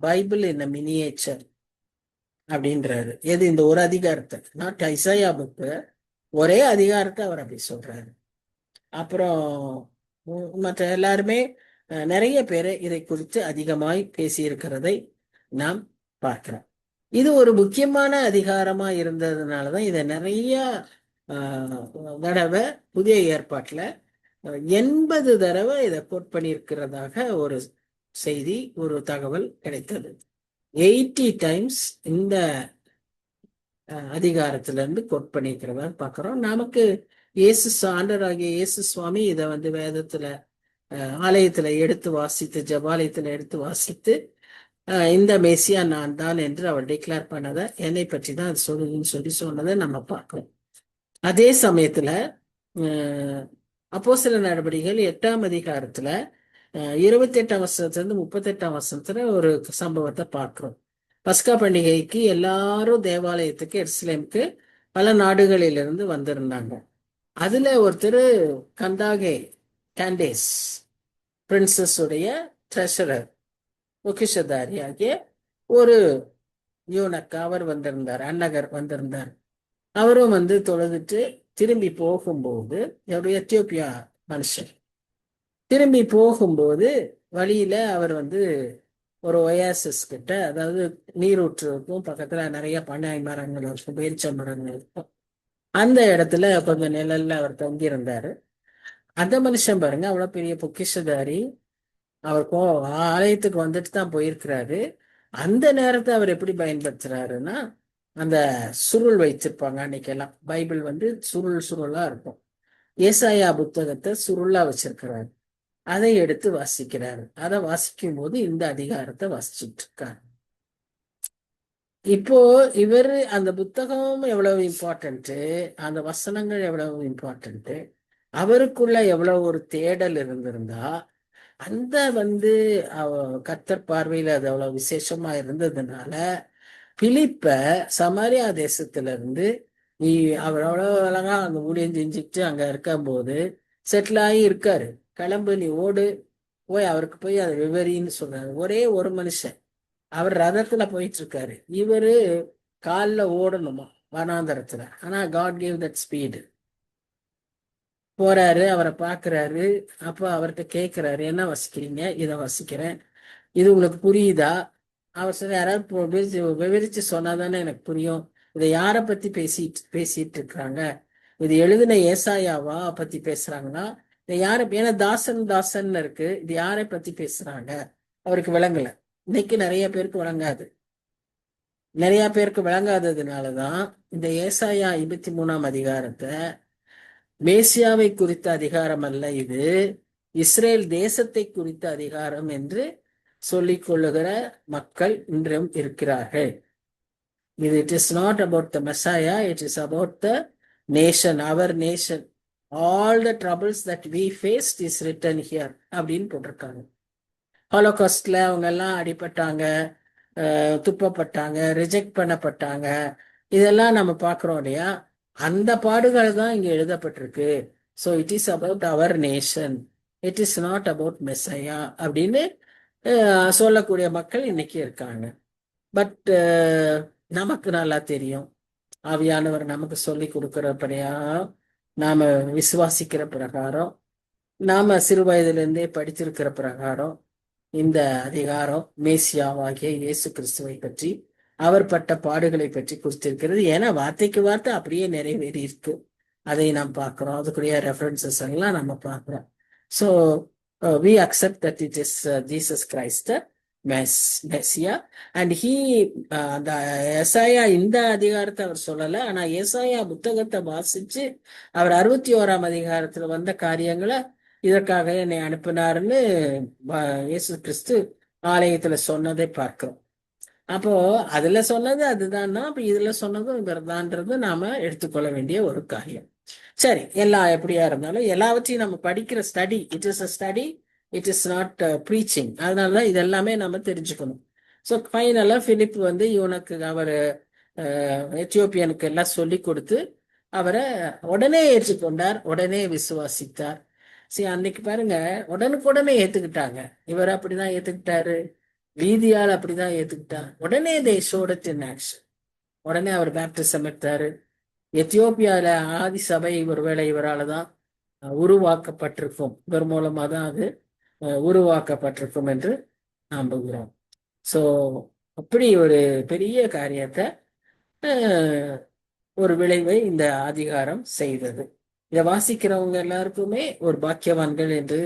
பைபிள் இன் மினியேச்சர் அப்படின்றாரு. எது? இந்த ஒரு அதிகாரத்தை, நாட் ஐசாயா புக்கு, ஒரே அதிகாரத்தை அவர் அப்படி சொல்றாரு. அப்புறம் மற்ற எல்லாருமே நிறைய பேரை இதை குறித்து அதிகமாய் பேசியிருக்கிறதை நாம் பார்க்கிறோம். இது ஒரு முக்கியமான அதிகாரமா இருந்ததுனாலதான் இதை நிறைய தடவை புதிய ஏற்பாட்டுல 80 தடவை இதை கோட் பண்ணியிருக்கிறதாக ஒரு செய்தி, ஒரு தகவல் கிடைத்தது. 80 டைம்ஸ் இந்த அதிகாரத்துல இருந்து கோட் பண்ணியிருக்கிறத பார்க்கிறோம். நமக்கு ஆண்டவராகிய இயேசு சுவாமி இதை வந்து வேதத்துல ஆலயத்துல எடுத்து வாசித்து, ஜபாலயத்துல எடுத்து வாசித்து, இந்த மெசியா நான் தான் என்று அவர் டிக்ளேர் பண்ணதை, என்னை பற்றி தான் அது சொல்லுதுன்னு சொல்லி சொன்னதை நம்ம பார்க்கிறோம். அதே சமயத்துல அப்போஸ்தலர் நடவடிக்கைகள் 8ஆம் அதிகாரத்துல 28ஆம் வசனத்திலிருந்து 38ஆம் வசனத்துல ஒரு சம்பவத்தை பார்க்கிறோம். பஸ்கா பண்டிகைக்கு எல்லாரும் தேவாலயத்துக்கு, எருசலேமுக்கு பல நாடுகளிலிருந்து வந்திருந்தாங்க. அதுல ஒருத்தர் கேண்டேஸ் பிரின்சஸ் உடைய ட்ரெஷரர், பொக்கிஷதாரி ஆகிய ஒரு யூனக் அவர் வந்திருந்தார், அன்னகர் வந்திருந்தார். அவரும் வந்து தொழுதுட்டு திரும்பி போகும்போது, எத்தியோப்பியா மனுஷன் திரும்பி போகும்போது வழியில அவர் வந்து ஒரு ஒயாசிஸ் கிட்ட, அதாவது நீரூற்றுக்கும் பக்கத்துல நிறைய பண்ணை மரங்கள் இருக்கும், பேரிச்ச மரங்கள் இருக்கும், அந்த இடத்துல கொஞ்சம் நிழல்ல அவர் தங்கியிருந்தாரு. அந்த மனுஷன் பாருங்க, அவ்வளவு பெரிய பொக்கிஷதாரி, அவர் ஆலயத்துக்கு வந்துட்டு தான் போயிருக்கிறாரு. அந்த நேரத்தை அவர் எப்படி பயன்படுத்துறாருன்னா, அந்த சுருள் வைத்திருப்பாங்க அன்னைக்கெல்லாம், பைபிள் வந்து சுருள் சுருளா இருக்கும். ஏசாயா புத்தகத்தை சுருளா வச்சிருக்கிறாரு. அதை எடுத்து வாசிக்கிறாரு. அதை வாசிக்கும் போது இந்த அதிகாரத்தை வாசிச்சுட்டு இருக்காரு. இப்போ இவர் அந்த புத்தகம் எவ்வளவு இம்பார்ட்டன்ட், அந்த வசனங்கள் எவ்வளவு இம்பார்ட்டன்ட், அவருக்குள்ள எவ்வளவு ஒரு தேடல் இருந்திருந்தா, அந்த வந்து கர்த்தர் பார்வையில அது அவ்வளவு விசேஷமா இருந்ததுனால, பிலிப்ப சமாரியா தேசத்துல இருந்து அவர் அவ்வளவு அழகா அங்க ஊழியம் செஞ்சுட்டு அங்க இருக்கும் போது செட்டில் ஆகி இருக்காரு. கிளம்பு, நீ ஓடு, போய் அவருக்கு போய் அதை விவரின்னு சொல்றாரு. ஒரே ஒரு மனுஷன், அவர் ரதத்துல போயிட்டு இருக்காரு, இவரு காலில் ஓடணுமா வனாந்தரத்துல. ஆனா காட் கேவ் தட் ஸ்பீடு. போறாரு, அவரை பாக்குறாரு. அப்ப அவர்கிட்ட கேட்கிறாரு, என்ன வசிக்கிறீங்க? இதை வசிக்கிறேன், இது உங்களுக்கு புரியுதா? அவர் சொல்ல, யாராவது விவரிச்சு சொன்னாதானே எனக்கு புரியும். இதை யாரை பத்தி பேசிட்டு இருக்கிறாங்க? இது எழுதின ஏசாயாவா பத்தி பேசுறாங்கன்னா, இதை யார, ஏன்னா தாசன் தாசன் இருக்கு, இது யாரை பத்தி பேசுறாங்க? அவருக்கு விளங்கல. இன்னைக்கு நிறைய பேருக்கு விளங்காது. நிறைய பேருக்கு விளங்காததுனாலதான் இந்த ஏசாயா 23ஆம் அதிகாரத்தை மேசியாவை குறித்த அதிகாரம் அல்ல, இது இஸ்ரேல் தேசத்தை குறித்த அதிகாரம் என்று சொல்லிக் கொள்ளுகிற மக்கள் இன்றும் இருக்கிறார்கள். இது it is not about the Messiah, it is about the nation, our nation. All the troubles that we faced is written here அப்படின்னு போட்டிருக்காங்க. ஹாலோகாஸ்ட்ல அவங்க எல்லாம் அடிபட்டாங்க, துப்பப்பட்டாங்க, ரிஜெக்ட் பண்ணப்பட்டாங்க, இதெல்லாம் நம்ம பார்க்கிறோம் இல்லையா? அந்த பாடுகள் தான் இங்க எழுதப்பட்டிருக்கு. So it is about our nation, it is not about Messiah அப்படின்னு சொல்லக்கூடிய மக்கள் இன்னைக்கு இருக்காங்க. பட் நமக்கு நல்லா தெரியும், ஆவியானவர் நமக்கு சொல்லி கொடுக்கிறபடியா, நாம விசுவாசிக்கிற பிரகாரம், நாம சிறு வயதிலிருந்தே படித்திருக்கிற பிரகாரம், இந்த அதிகாரம் மேசியாவாகிய இயேசு கிறிஸ்துவை பற்றி, அவர் பட்ட பாடுகளை பற்றி குறித்திருக்கிறது. ஏன்னா வார்த்தைக்கு வார்த்தை அப்படியே நிறைவேறி இருக்கு. அதை நாம் பார்க்கிறோம், அதுக்குரிய ரெஃபரன்சஸ் எல்லாம் நம்ம பார்க்கிறோம். So we accept that it is Jesus Christ, the Messiah, and he அந்த ஏசாயா இந்த அதிகாரத்தை அவர் சொல்லல. ஆனா ஏசாயா புத்தகத்தை வாசிச்சு அவர் 61ஆம் அதிகாரத்துல வந்த காரியங்களை, இதற்காக என்னை அனுப்பினாருன்னு இயேசு கிறிஸ்து ஆலயத்துல சொன்னதை பார்க்கிறோம். அப்போ அதுல சொன்னது அதுதான்னா, அப்ப இதுல சொன்னதும் இவர்தான்றது நாம எடுத்துக்கொள்ள வேண்டிய ஒரு காரியம். சரி, எல்லாம் எப்படியா இருந்தாலும் எல்லாவற்றையும் நம்ம படிக்கிற study, it is a study, it is not preaching. அதனாலதான் இது எல்லாமே நம்ம தெரிஞ்சுக்கணும். ஸோ ஃபைனலா பிலிப் வந்து இவனுக்கு, அவர் எத்தியோப்பியனுக்கு எல்லாம் சொல்லி கொடுத்து அவரை உடனே ஏற்றுக்கொண்டார், உடனே விசுவாசித்தார். சரி, அன்னைக்கு பாருங்க, உடனுக்குடனே ஏத்துக்கிட்டாங்க. இவர் அப்படிதான் ஏத்துக்கிட்டாரு, வீதியால் அப்படிதான் ஏத்துக்கிட்டார். உடனே தே ஷோட் இட் இன் ஆக்ஷன். உடனே அவர் பேப்டிசம் எடுத்தாரு. எத்தியோப்பியால ஆதி சபை ஒருவேளை இவரால் தான் உருவாக்கப்பட்டிருக்கும், இவர் மூலமா தான் அது உருவாக்கப்பட்டிருக்கும் என்று நம்புகிறோம். ஸோ அப்படி ஒரு பெரிய காரியத்தை, ஒரு விளைவை இந்த அதிகாரம் செய்தது. இதை வாசிக்கிறவங்க எல்லாருக்குமே ஒரு பாக்கியவான்கள் என்று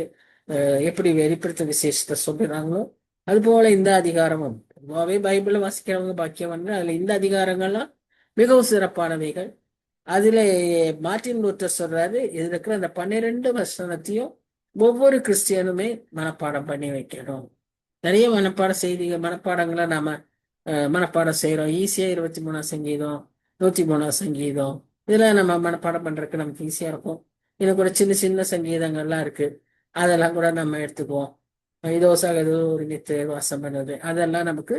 எப்படி வெளிப்படுத்த விசேஷத்தை சொல்கிறாங்களோ, அதுபோல இந்த அதிகாரமும் பொதுவாகவே பைபிளை வாசிக்கிறவங்க பாக்கியவான்கள். அதுல இந்த அதிகாரங்கள்லாம் மிகவும் சிறப்பானவைகள். அதுல மார்ட்டின் லூத்தர் சொல்றாரு, இதுல இருக்கிற அந்த 12 வசனத்தையும் ஒவ்வொரு கிறிஸ்டியனுமே மனப்பாடம் பண்ணி வைக்கணும். நிறைய மனப்பாடங்களை நாம மனப்பாடம் செய்யறோம். ஈஸியா 23ஆம் சங்கீதம், 103ஆம் சங்கீதம், இதெல்லாம் நம்ம மனப்பாடம் பண்றதுக்கு நமக்கு ஈஸியா இருக்கும். இன்னும் கூட சின்ன சின்ன சங்கீதங்கள்லாம் இருக்கு, அதெல்லாம் கூட நம்ம எடுத்துக்குவோம். இதோ சகது ஒரு நித்து வாசம் பண்ணுது, அதெல்லாம் நமக்கு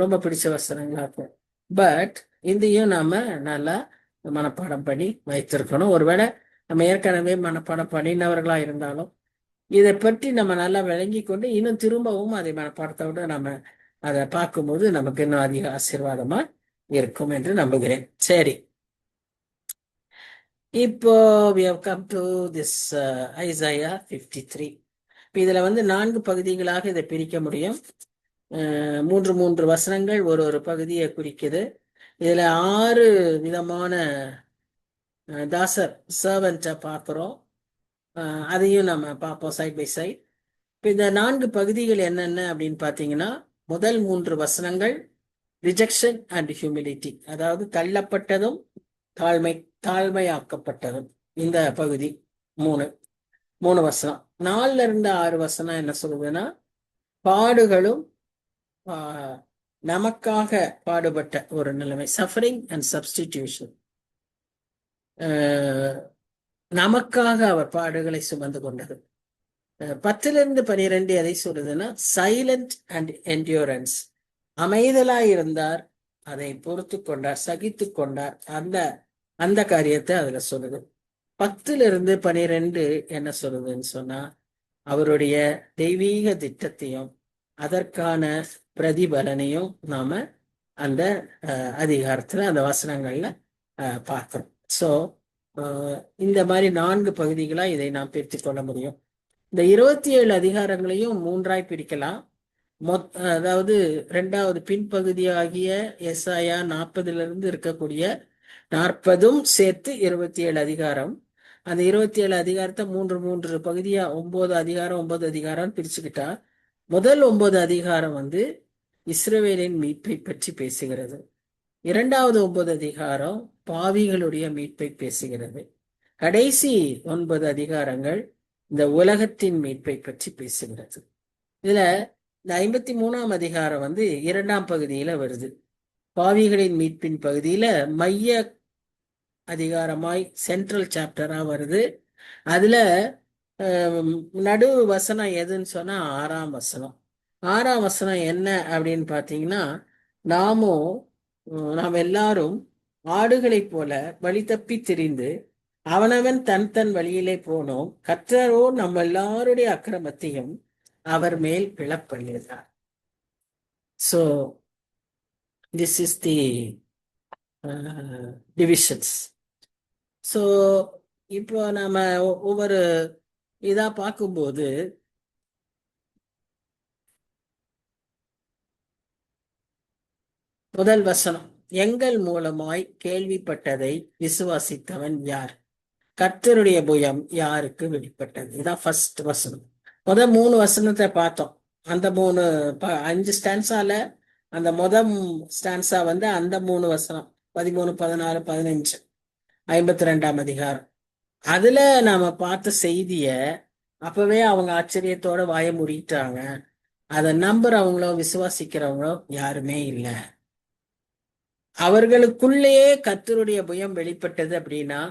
ரொம்ப பிடிச்ச வசனங்களா இருக்கும். பட் இதையும் நாம நல்லா மனப்பாடம் பண்ணி வைத்திருக்கணும். ஒருவேளை நம்ம ஏற்கனவே மனப்பாடம் பண்ணினவர்களா இருந்தாலும் இதை பற்றி நம்ம நல்லா விளங்கி கொண்டு இன்னும் திரும்பவும் அதை மனப்பாடத்தோட நம்ம அதை பார்க்கும்போது நமக்கு இன்னும் அதிக ஆசீர்வாதமா இருக்கும் என்று நம்புகிறேன். சரி, இப்போ we have come to this Isaiah 53. இப்போ இதுல 4 பகுதிகளாக இதை பிரிக்க முடியும். 3 வசனங்கள் ஒரு ஒரு பகுதியை குறிக்குது. இதுல 6 விதமான தாசர் சர்வெண்ட்டை பார்க்கிறோம். அதையும் நம்ம பார்ப்போம் சைட் பை சைட். இப்போ இந்த 4 பகுதிகள் என்னென்ன அப்படின்னு பார்த்தீங்கன்னா, முதல் 3 வசனங்கள் ரிஜெக்ஷன் அண்ட் ஹியூமிலிட்டி, அதாவது தள்ளப்பட்டதும் தாழ்மையாக்கப்பட்டதும். இந்த பகுதி 3 வசனம். 4ல இருந்து 6 வசனம் என்ன சொல்லுதுன்னா, பாடுகளும் நமக்காக பாடுபட்ட ஒரு நிலைமை, சஃபரிங் அண்ட் சப்ஸ்டிடியூஷன். நமக்காக அவர் பாடுகளை சுமந்து கொண்டது. 10ல இருந்து 12 எதை சொல்லுதுன்னா, சைலண்ட் அண்ட் என்டியூரன்ஸ், அமைதலாய் இருந்தார், அதை பொறுத்து கொண்டார், சகித்து கொண்டார். அந்த காரியத்தை அதுல சொல்லுது. 10ல இருந்து 12 என்ன சொல்லுதுன்னு சொன்னா, அவருடைய தெய்வீக திட்டத்தையும் அதற்கான பிரதிபலனையும் நாம அந்த அதிகாரத்துல அந்த வசனங்கள்ல பார்க்கிறோம். ஸோ இந்த மாதிரி 4 பகுதிகளா இதை நாம் பிரித்து கொள்ள முடியும். இந்த 27 அதிகாரங்களையும் 3ஆய் பிரிக்கலாம். அதாவது 2வது பின்பகுதியாகிய எசாயா 40ல இருந்து இருக்கக்கூடிய 40ம் சேர்த்து 27 அதிகாரம். அந்த 27 அதிகாரத்தை 3 பகுதியா 9 அதிகாரம் 9 அதிகாரம் பிரிச்சுக்கிட்டா, முதல் 9 அதிகாரம் இஸ்ரவேலின் மீட்பை பற்றி பேசுகிறது. 2வது 9 அதிகாரம் பாவிகளுடைய மீட்பை பேசுகிறது. கடைசி 9 அதிகாரங்கள் இந்த உலகத்தின் மீட்பை பற்றி பேசுகிறது. இதுல இந்த 53ஆம் அதிகாரம் 2ஆம் பகுதியில வருது. பாவிகளின் மீட்பின் பகுதியில மைய அதிகாரமாய் சென்ட்ரல் சாப்டரா வருது. அதுல நடு வசனம் எதுன்னு சொன்னா 6ஆம் வசனம். 6ஆம் வசனம் என்ன அப்படின்னு பாத்தீங்கன்னா, நாம் எல்லாரும் ஆடுகளைப் போல வழி தப்பி திரிந்து அவனவன் தன் வழியிலே போனோம், கர்த்தரோ நம்ம எல்லாருடைய அக்கிரமத்தையும் அவர் மேல் விழப்பண்ணினார். So this is the divisions. So இப்போ நாம ஒவ்வொரு இதா பார்க்கும்போது, முதல் வசனம், எங்கள் மூலமாய் கேள்விப்பட்டதை விசுவாசித்தவன் யார்? கர்த்தருடைய புயம் யாருக்கு வெளிப்பட்டது? இதான் ஃபர்ஸ்ட் வசனம். 3 வசனத்தை பார்த்தோம். அந்த 5 ஸ்டான்ஸால அந்த ஸ்டான்ஸா அந்த 3 வசனம் 13, 14, 15, 52ஆம் அதிகாரம். அதுல நாம பார்த்த செய்திய அப்பவே அவங்க ஆச்சரியத்தோட வாய மூடிட்டாங்க. அதை நம்புறவங்களோ விசுவாசிக்கிறவங்களோ யாருமே இல்லை. அவர்களுக்குள்ளேயே கர்த்தருடைய புயம் வெளிப்பட்டது. அப்படின்னா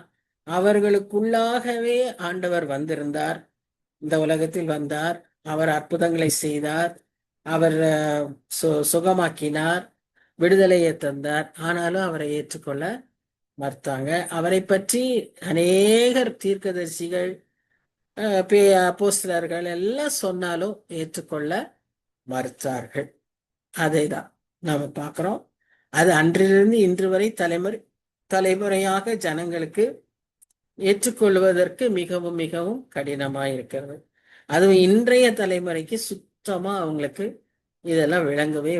அவர்களுக்குள்ளாகவே ஆண்டவர் வந்திருந்தார், இந்த உலகத்தில் வந்தார், அவர் அற்புதங்களை செய்தார், அவர் சுகமாக்கினார், விடுதலையை தந்தார். ஆனாலும் அவரை ஏற்றுக்கொள்ள மறுத்தாங்க. அவரை பற்றி அநேகர் தீர்க்கதரிசிகள் அப்போஸ்தலர்கள் எல்லாம் சொன்னாலும் ஏற்றுக்கொள்ள மறுத்தார்கள். அதை தான் நாம பார்க்கிறோம். அது அன்றிலிருந்து இன்று வரை தலைமுறையாக ஜனங்களுக்கு ஏற்றுக்கொள்வதற்கு மிகவும் மிகவும் கடினமாக இருக்கிறது. அதுவும் இன்றைய தலைமுறைக்கு சுத்தமா அவங்களுக்கு இதெல்லாம்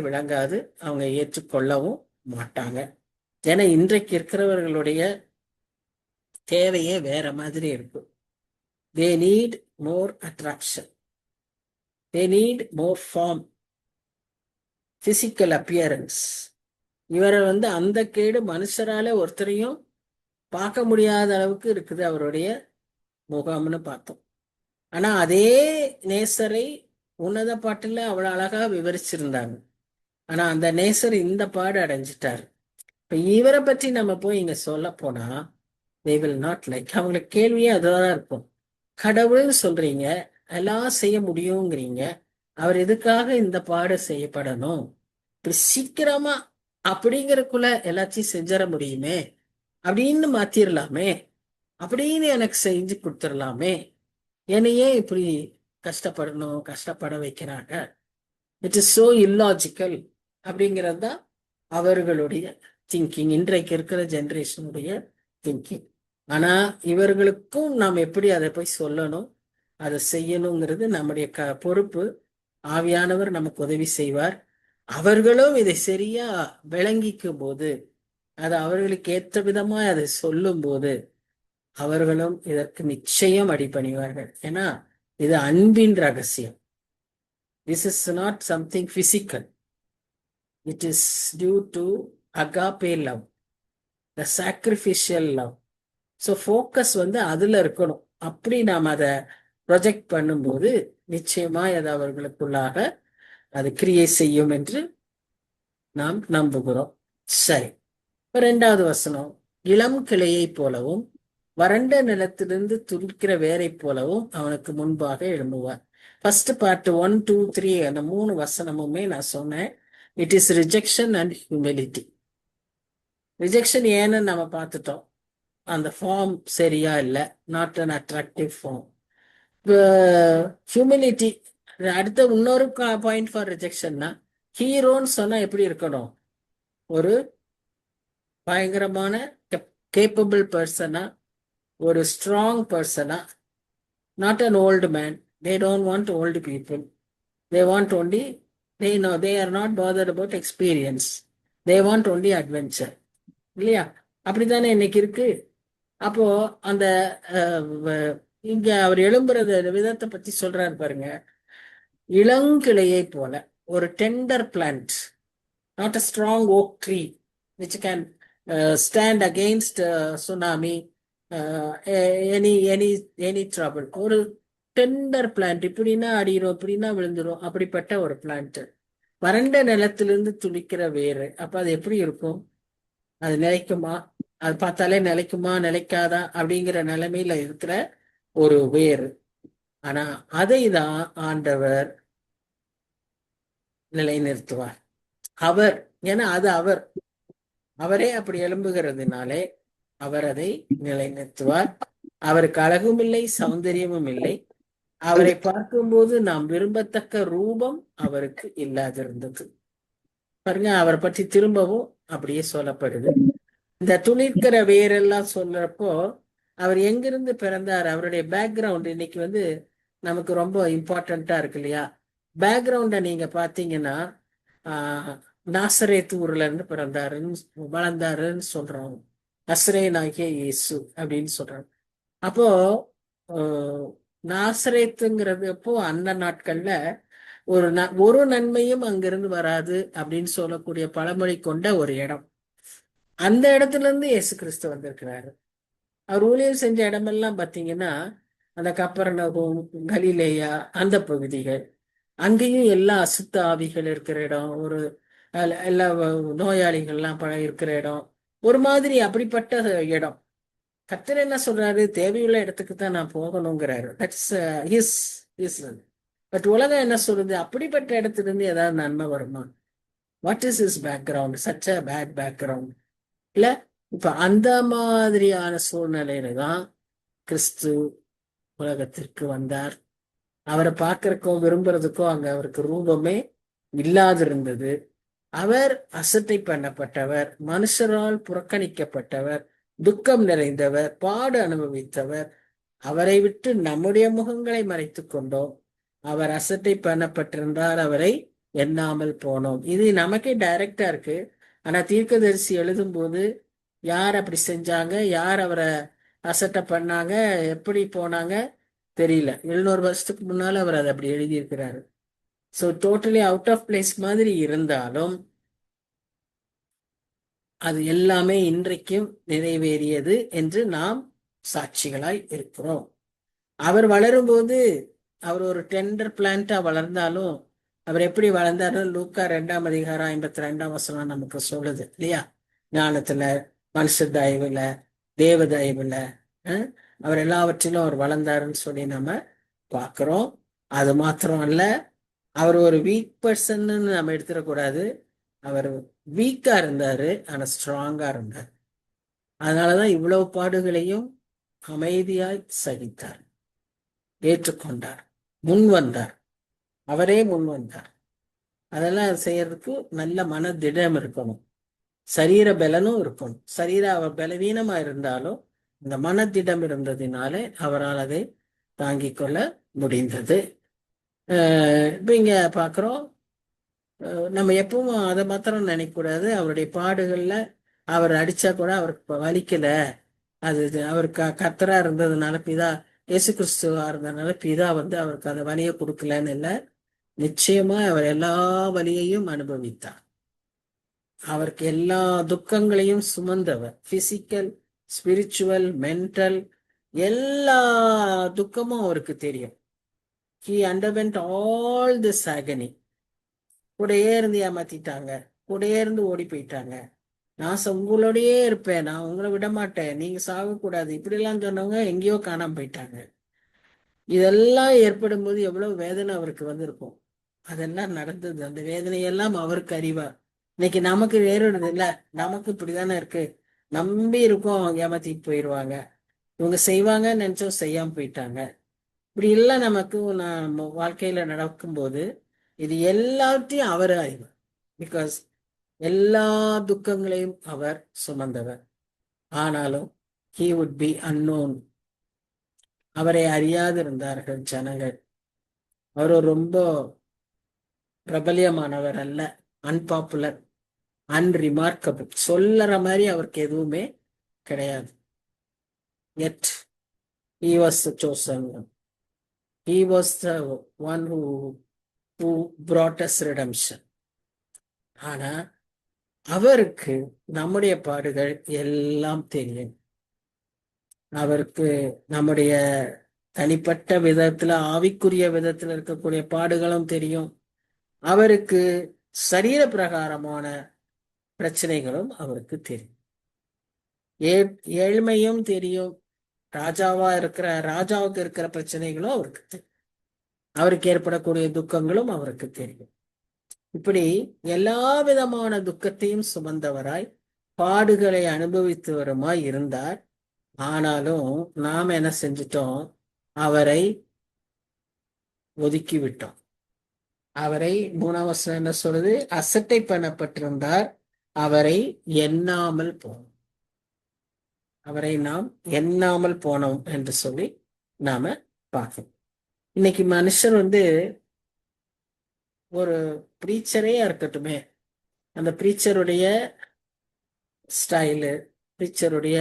விளங்காது, அவங்க ஏற்றுக்கொள்ளவும் மாட்டாங்க. ஏன்னா இன்றைக்கு இருக்கிறவர்களுடைய தேவையே வேற மாதிரி இருக்கு. They need more attraction. They need more form. Physical appearance. இவரை அந்த கேடு மனுஷரால ஒருத்தரையும் பார்க்க முடியாத அளவுக்கு இருக்குது அவருடைய முகம்னு பார்த்தோம். ஆனா அதே நேசரை உன்னத பாட்டுல அவ்வளவு அழகா விவரிச்சிருந்தாங்க. ஆனா அந்த நேசர் இந்த பாடு அடைஞ்சிட்டாரு. இப்ப இவரை பற்றி நம்ம போய் இங்க சொல்ல போனா they will not like, அவங்களுக்கு கேள்வியே அதுதான் இருக்கும். கடவுள்னு சொல்றீங்க, எல்லாம் செய்ய முடியுங்கிறீங்க, அவர் எதுக்காக இந்த பாடு செய்யப்படணும்? இப்படி சீக்கிரமா அப்படிங்கறக்குள்ள எல்லாத்தையும் செஞ்சிட முடியுமே, அப்படின்னு மாத்திரலாமே, அப்படின்னு எனக்கு செஞ்சு கொடுத்துடலாமே, என்னையே இப்படி கஷ்டப்படணும், கஷ்டப்பட வைக்கிறாங்க. இட் இஸ் சோ இல்லாஜிக்கல் அப்படிங்கிறது தான் அவர்களுடைய திங்கிங், இன்றைக்கு இருக்கிற ஜெனரேஷனுடைய திங்கிங். ஆனா இவர்களுக்கும் நாம் எப்படி அதை போய் சொல்லணும், அதை செய்யணுங்கிறது நம்முடைய பொறுப்பு. ஆவியானவர் நமக்கு உதவி செய்வார். அவர்களும் இதை சரியா விளங்கிக்கும் போது, அது அவர்களுக்கு ஏற்ற விதமா அதை சொல்லும் போது, அவர்களும் இதற்கு நிச்சயம் அடிபணிவார்கள். ஏன்னா இது அன்பின் ரகசியம். This is not something physical. It is due to agape love, the sacrificial love. So focus அதுல இருக்கணும். அப்படி நாம் அதை ப்ரொஜெக்ட் பண்ணும்போது நிச்சயமா அது அவர்களுக்குள்ளாக அது கிரியேட் செய்யும் என்று நாம் நம்புகிறோம். சரி, இரண்டாவது வசனம், இளம் கிளையை போலவும் வறண்ட நிலத்திலிருந்து துளிக்கிற வேரை போலவும் அவனுக்கு முன்பாக எழும்புவார். ஃபர்ஸ்ட் பார்ட் 1, 2, 3 அந்த 3 வசனமுமே நான் சொன்னேன். It is rejection and humility. Rejection ஏன்னு நம்ம பார்த்துட்டோம், அந்த ஃபார்ம் சரியா இல்லை, not an attractive form. Humility அடுத்த இன்னொரு பாயிண்ட் ஃபார் ரிஜெக்ஷன்னா, ஹீரோன்னு சொன்னா எப்படி இருக்கணும்? ஒரு பயங்கரமான கேப்பபிள் பர்சனா, ஒரு strong persona, not an old man. They don't want old people. They want only, they know, they are not bothered about experience. They want only adventure. இல்லையா? அப்படித்தானே இன்னைக்கு இருக்கு. அப்போ அந்த இங்க அவர் எழும்புறது விதத்தை பத்தி சொல்றாரு பாருங்க. இளங்கிளையை போல, ஒரு tender plant, not a strong okay tree which can stand against tsunami, any trouble. ஒரு டெண்டர் பிளான்ட், இப்படின்னா அடிக்கிறோம், இப்படின்னா விழுந்துரும், அப்படிப்பட்ட ஒரு பிளான்ட். வறண்ட நிலத்திலிருந்து துளிக்கிற வேறு. அப்ப அது எப்படி இருக்கும்? அது நிலைக்குமா? அது பார்த்தாலே நிலைக்குமா நிலைக்காதா அப்படிங்கிற நிலைமையில இருக்கிற ஒரு வேறு. ஆனா அதை தான் ஆண்டவர் நிலைநிறுத்துவார். அவர், ஏன்னா அது அவரே அப்படி எழும்புகிறதுனாலே அவர் அதை நிலைநிறுத்துவார். அவருக்கு அழகும் இல்லை, சௌந்தரியமும் இல்லை. அவரை பார்க்கும்போது நாம் விரும்பத்தக்க ரூபம் அவருக்கு இல்லாதிருந்தது. பாருங்க, அவரை பற்றி திரும்பவும் அப்படியே சொல்லப்படுது. இந்த துளிர்க்கிற வேரெல்லாம் சொல்றப்போ அவர் எங்கிருந்து பிறந்தார், அவருடைய பேக்ரவுண்ட் இன்னைக்கு நமக்கு ரொம்ப இம்பார்ட்டண்டா இருக்கு இல்லையா? பேக்ரவுண்ட நீங்க பாத்தீங்கன்னா, நாசரேத் ஊர்ல இருந்து பிறந்தாருன்னு வளர்ந்தாருன்னு சொல்றோம். நசரேயனாகிய இயேசு அப்படின்னு சொல்றாங்க. அப்போ நாசரேத்துங்கிறது அப்போ அந்த நாட்கள்ல ஒரு நன்மையும் அங்கிருந்து வராது அப்படின்னு சொல்லக்கூடிய பழமொழி கொண்ட ஒரு இடம். அந்த இடத்துல இருந்து இயேசு கிறிஸ்து வந்திருக்கிறாரு. அவர் ஊழியர் செஞ்ச இடமெல்லாம் பார்த்தீங்கன்னா அந்த கப்பர்நகூம், கலிலேயா அந்த பகுதிகள், அங்கேயும் எல்லா அசுத்த ஆவிகள் இருக்கிற இடம், ஒரு எல்லா நோயாளிகள்லாம் இருக்கிற இடம், ஒரு மாதிரி அப்படிப்பட்ட இடம். கர்த்தர் என்ன சொல்றாரு? தேவையுள்ள இடத்துக்கு தான் நான் போகணுங்கிறாரு. பட் உலகம் என்ன சொல்றது? அப்படிப்பட்ட இடத்துல இருந்து ஏதாவது நன்மை வருமா? What is is background? Such a bad background இல்ல? இப்ப அந்த மாதிரியான சூழ்நிலையில தான் கிறிஸ்து உலகத்திற்கு வந்தார். அவரை பார்க்கறக்கோ விரும்புறதுக்கோ அங்க அவருக்கு ரூபமே இல்லாதிருந்தது. அவர் அசட்டை பண்ணப்பட்டவர், மனுஷரால் புறக்கணிக்கப்பட்டவர், துக்கம் நிறைந்தவர், பாடு அனுபவித்தவர். அவரை விட்டு நம்முடைய முகங்களை மறைத்து கொண்டோம். அவர் அசட்டை பண்ணப்பட்டிருந்தால் அவரை எண்ணாமல் போனோம். இது நமக்கே டைரக்டா இருக்கு. ஆனா தீர்க்கதரிசி எழுதும் போது யார் அப்படி செஞ்சாங்க, யார் அவரை அசட்டை பண்ணாங்க, எப்படி போனாங்க தெரியல. 700 வருஷத்துக்கு முன்னால அவர் அதை அப்படி எழுதியிருக்கிறாரு. So totally out of place மாதிரி இருந்தாலும் அது எல்லாமே இன்றைக்கும் நிறைவேறியது என்று நாம் சாட்சிகளாய் இருக்கிறோம். அவர் வளரும்போது அவர் ஒரு டெண்டர் பிளான்டா வளர்ந்தாலும் அவர் எப்படி வளர்ந்தாரு? லூக்கா 2 அதிகாரம் 52 நமக்கு சொல்லுது இல்லையா? ஞானத்துல, மனுஷ தயவுல, தேவ தயவுல, அவர் எல்லாவற்றிலும் அவர் வளர்ந்தாருன்னு சொல்லி நம்ம பார்க்கிறோம். அது மாத்திரம் அல்ல, அவர் ஒரு வீக் பர்சன் நம்ம எடுத்துடக்கூடாது. அவர் வீக்கா இருந்தாரு, ஆனா ஸ்ட்ராங்கா இருந்தார். அதனாலதான் இவ்வளவு பாடுகளையும் அமைதியாய் சகித்தார், ஏற்றுக்கொண்டார், முன் வந்தார். அவரே முன் வந்தார். அதெல்லாம் செய்யறதுக்கு நல்ல மனதிடம் இருக்கணும், சரீர பலனும் இருக்கணும். அவர் பலவீனமா இருந்தாலும் இந்த மனதிடம் இருந்ததினாலே அவரால் அதை தாங்கிக் கொள்ள முடிந்தது. இப்ப இங்க பாக்குறோம், நம்ம எப்பவும் அதை மாத்திரம் நினைக்கக்கூடாது. அவருடைய பாடுகள்ல அவர் அடிச்சா கூட அவருக்கு வலிக்கல, அது அவருக்கு கர்த்தரா இருந்ததுனால, பிதா இயேசு கிறிஸ்துவா இருந்ததுனால பிதா அவருக்கு அந்த வலியை கொடுக்கலன்னு இல்லை. நிச்சயமா அவர் எல்லா வலியையும் அனுபவித்தார். அவருக்கு எல்லா துக்கங்களையும் சுமந்தவர். பிசிக்கல், ஸ்பிரிச்சுவல், மென்டல், எல்லா துக்கமும் அவருக்கு தெரியும். He underwent all this agony. கூடயே இருந்து ஏமாத்திட்டாங்க, கூடயே இருந்து ஓடி போயிட்டாங்க. நான் உங்களோடயே இருப்பேன், நான் உங்களை விட மாட்டேன், நீங்க சாகக்கூடாது, இப்படி எல்லாம் சொன்னவங்க எங்கேயோ காணாம போயிட்டாங்க. இதெல்லாம் ஏற்படும் போது எவ்வளவு வேதனை அவருக்கு வந்திருக்கும். அதெல்லாம் நடந்தது. அந்த வேதனையெல்லாம் அவருக்கு அறிவார். இன்னைக்கு நமக்கு வேறுறது இல்ல, நமக்கு இப்படிதானே இருக்கு. நம்பி இருக்கோம், அவங்க ஏமாத்திட்டு போயிடுவாங்க, இவங்க செய்வாங்கன்னு நினைச்சோம், செய்யாம போயிட்டாங்க. இப்படி எல்லாம் நமக்கு நம்ம வாழ்க்கையில நடக்கும்போது இது எல்லாத்தையும் அவர் அறிவார். பிகாஸ் எல்லா துக்கங்களையும் அவர் சுமந்தவர். ஆனாலும் he would be unknown. அவரை அறியாது இருந்தார்கள் ஜனங்கள். அவர் ரொம்ப பிரபலியமானவர் அல்ல, அன்பாப்புலர், அன்ரிமார்க்கபிள், சொல்லற மாதிரி அவருக்கு எதுவுமே கிடையாது. Yet he was the chosen one. He was the one who brought us redemption. ஆனா அவருக்கு நம்முடைய பாடுகள் எல்லாம் தெரியும். அவருக்கு நம்முடைய தனிப்பட்ட விதத்துல, ஆவிக்குரிய விதத்துல இருக்கக்கூடிய பாடுகளும் தெரியும். அவருக்கு சரீர பிரகாரமான பிரச்சனைகளும் அவருக்கு தெரியும். ஏழ்மையும் தெரியும். ராஜாவுக்கு இருக்கிற பிரச்சனைகளும் அவருக்கு தெரியும். அவருக்கு ஏற்படக்கூடிய துக்கங்களும் அவருக்கு தெரியும். இப்படி எல்லா விதமான துக்கத்தையும் சுமந்தவராய், பாடுகளை அனுபவித்தவருமாய் இருந்தார். ஆனாலும் நாம் என்ன செஞ்சிட்டோம்? அவரை ஒதுக்கி விட்டோம். அவரை 3ஆம் வசனம் என்ன சொல்றது? அசட்டை பண்ணப்பட்டிருந்தார், அவரை எண்ணாமல் போனோம். அவரை நாம் எண்ணாமல் போனோம் என்று சொல்லி நாம பார்க்கணும். இன்னைக்கு மனுஷன் ஒரு ப்ரீச்சரே இருக்கட்டுமே, அந்த ப்ரீச்சருடைய ஸ்டைலு, ப்ரீச்சருடைய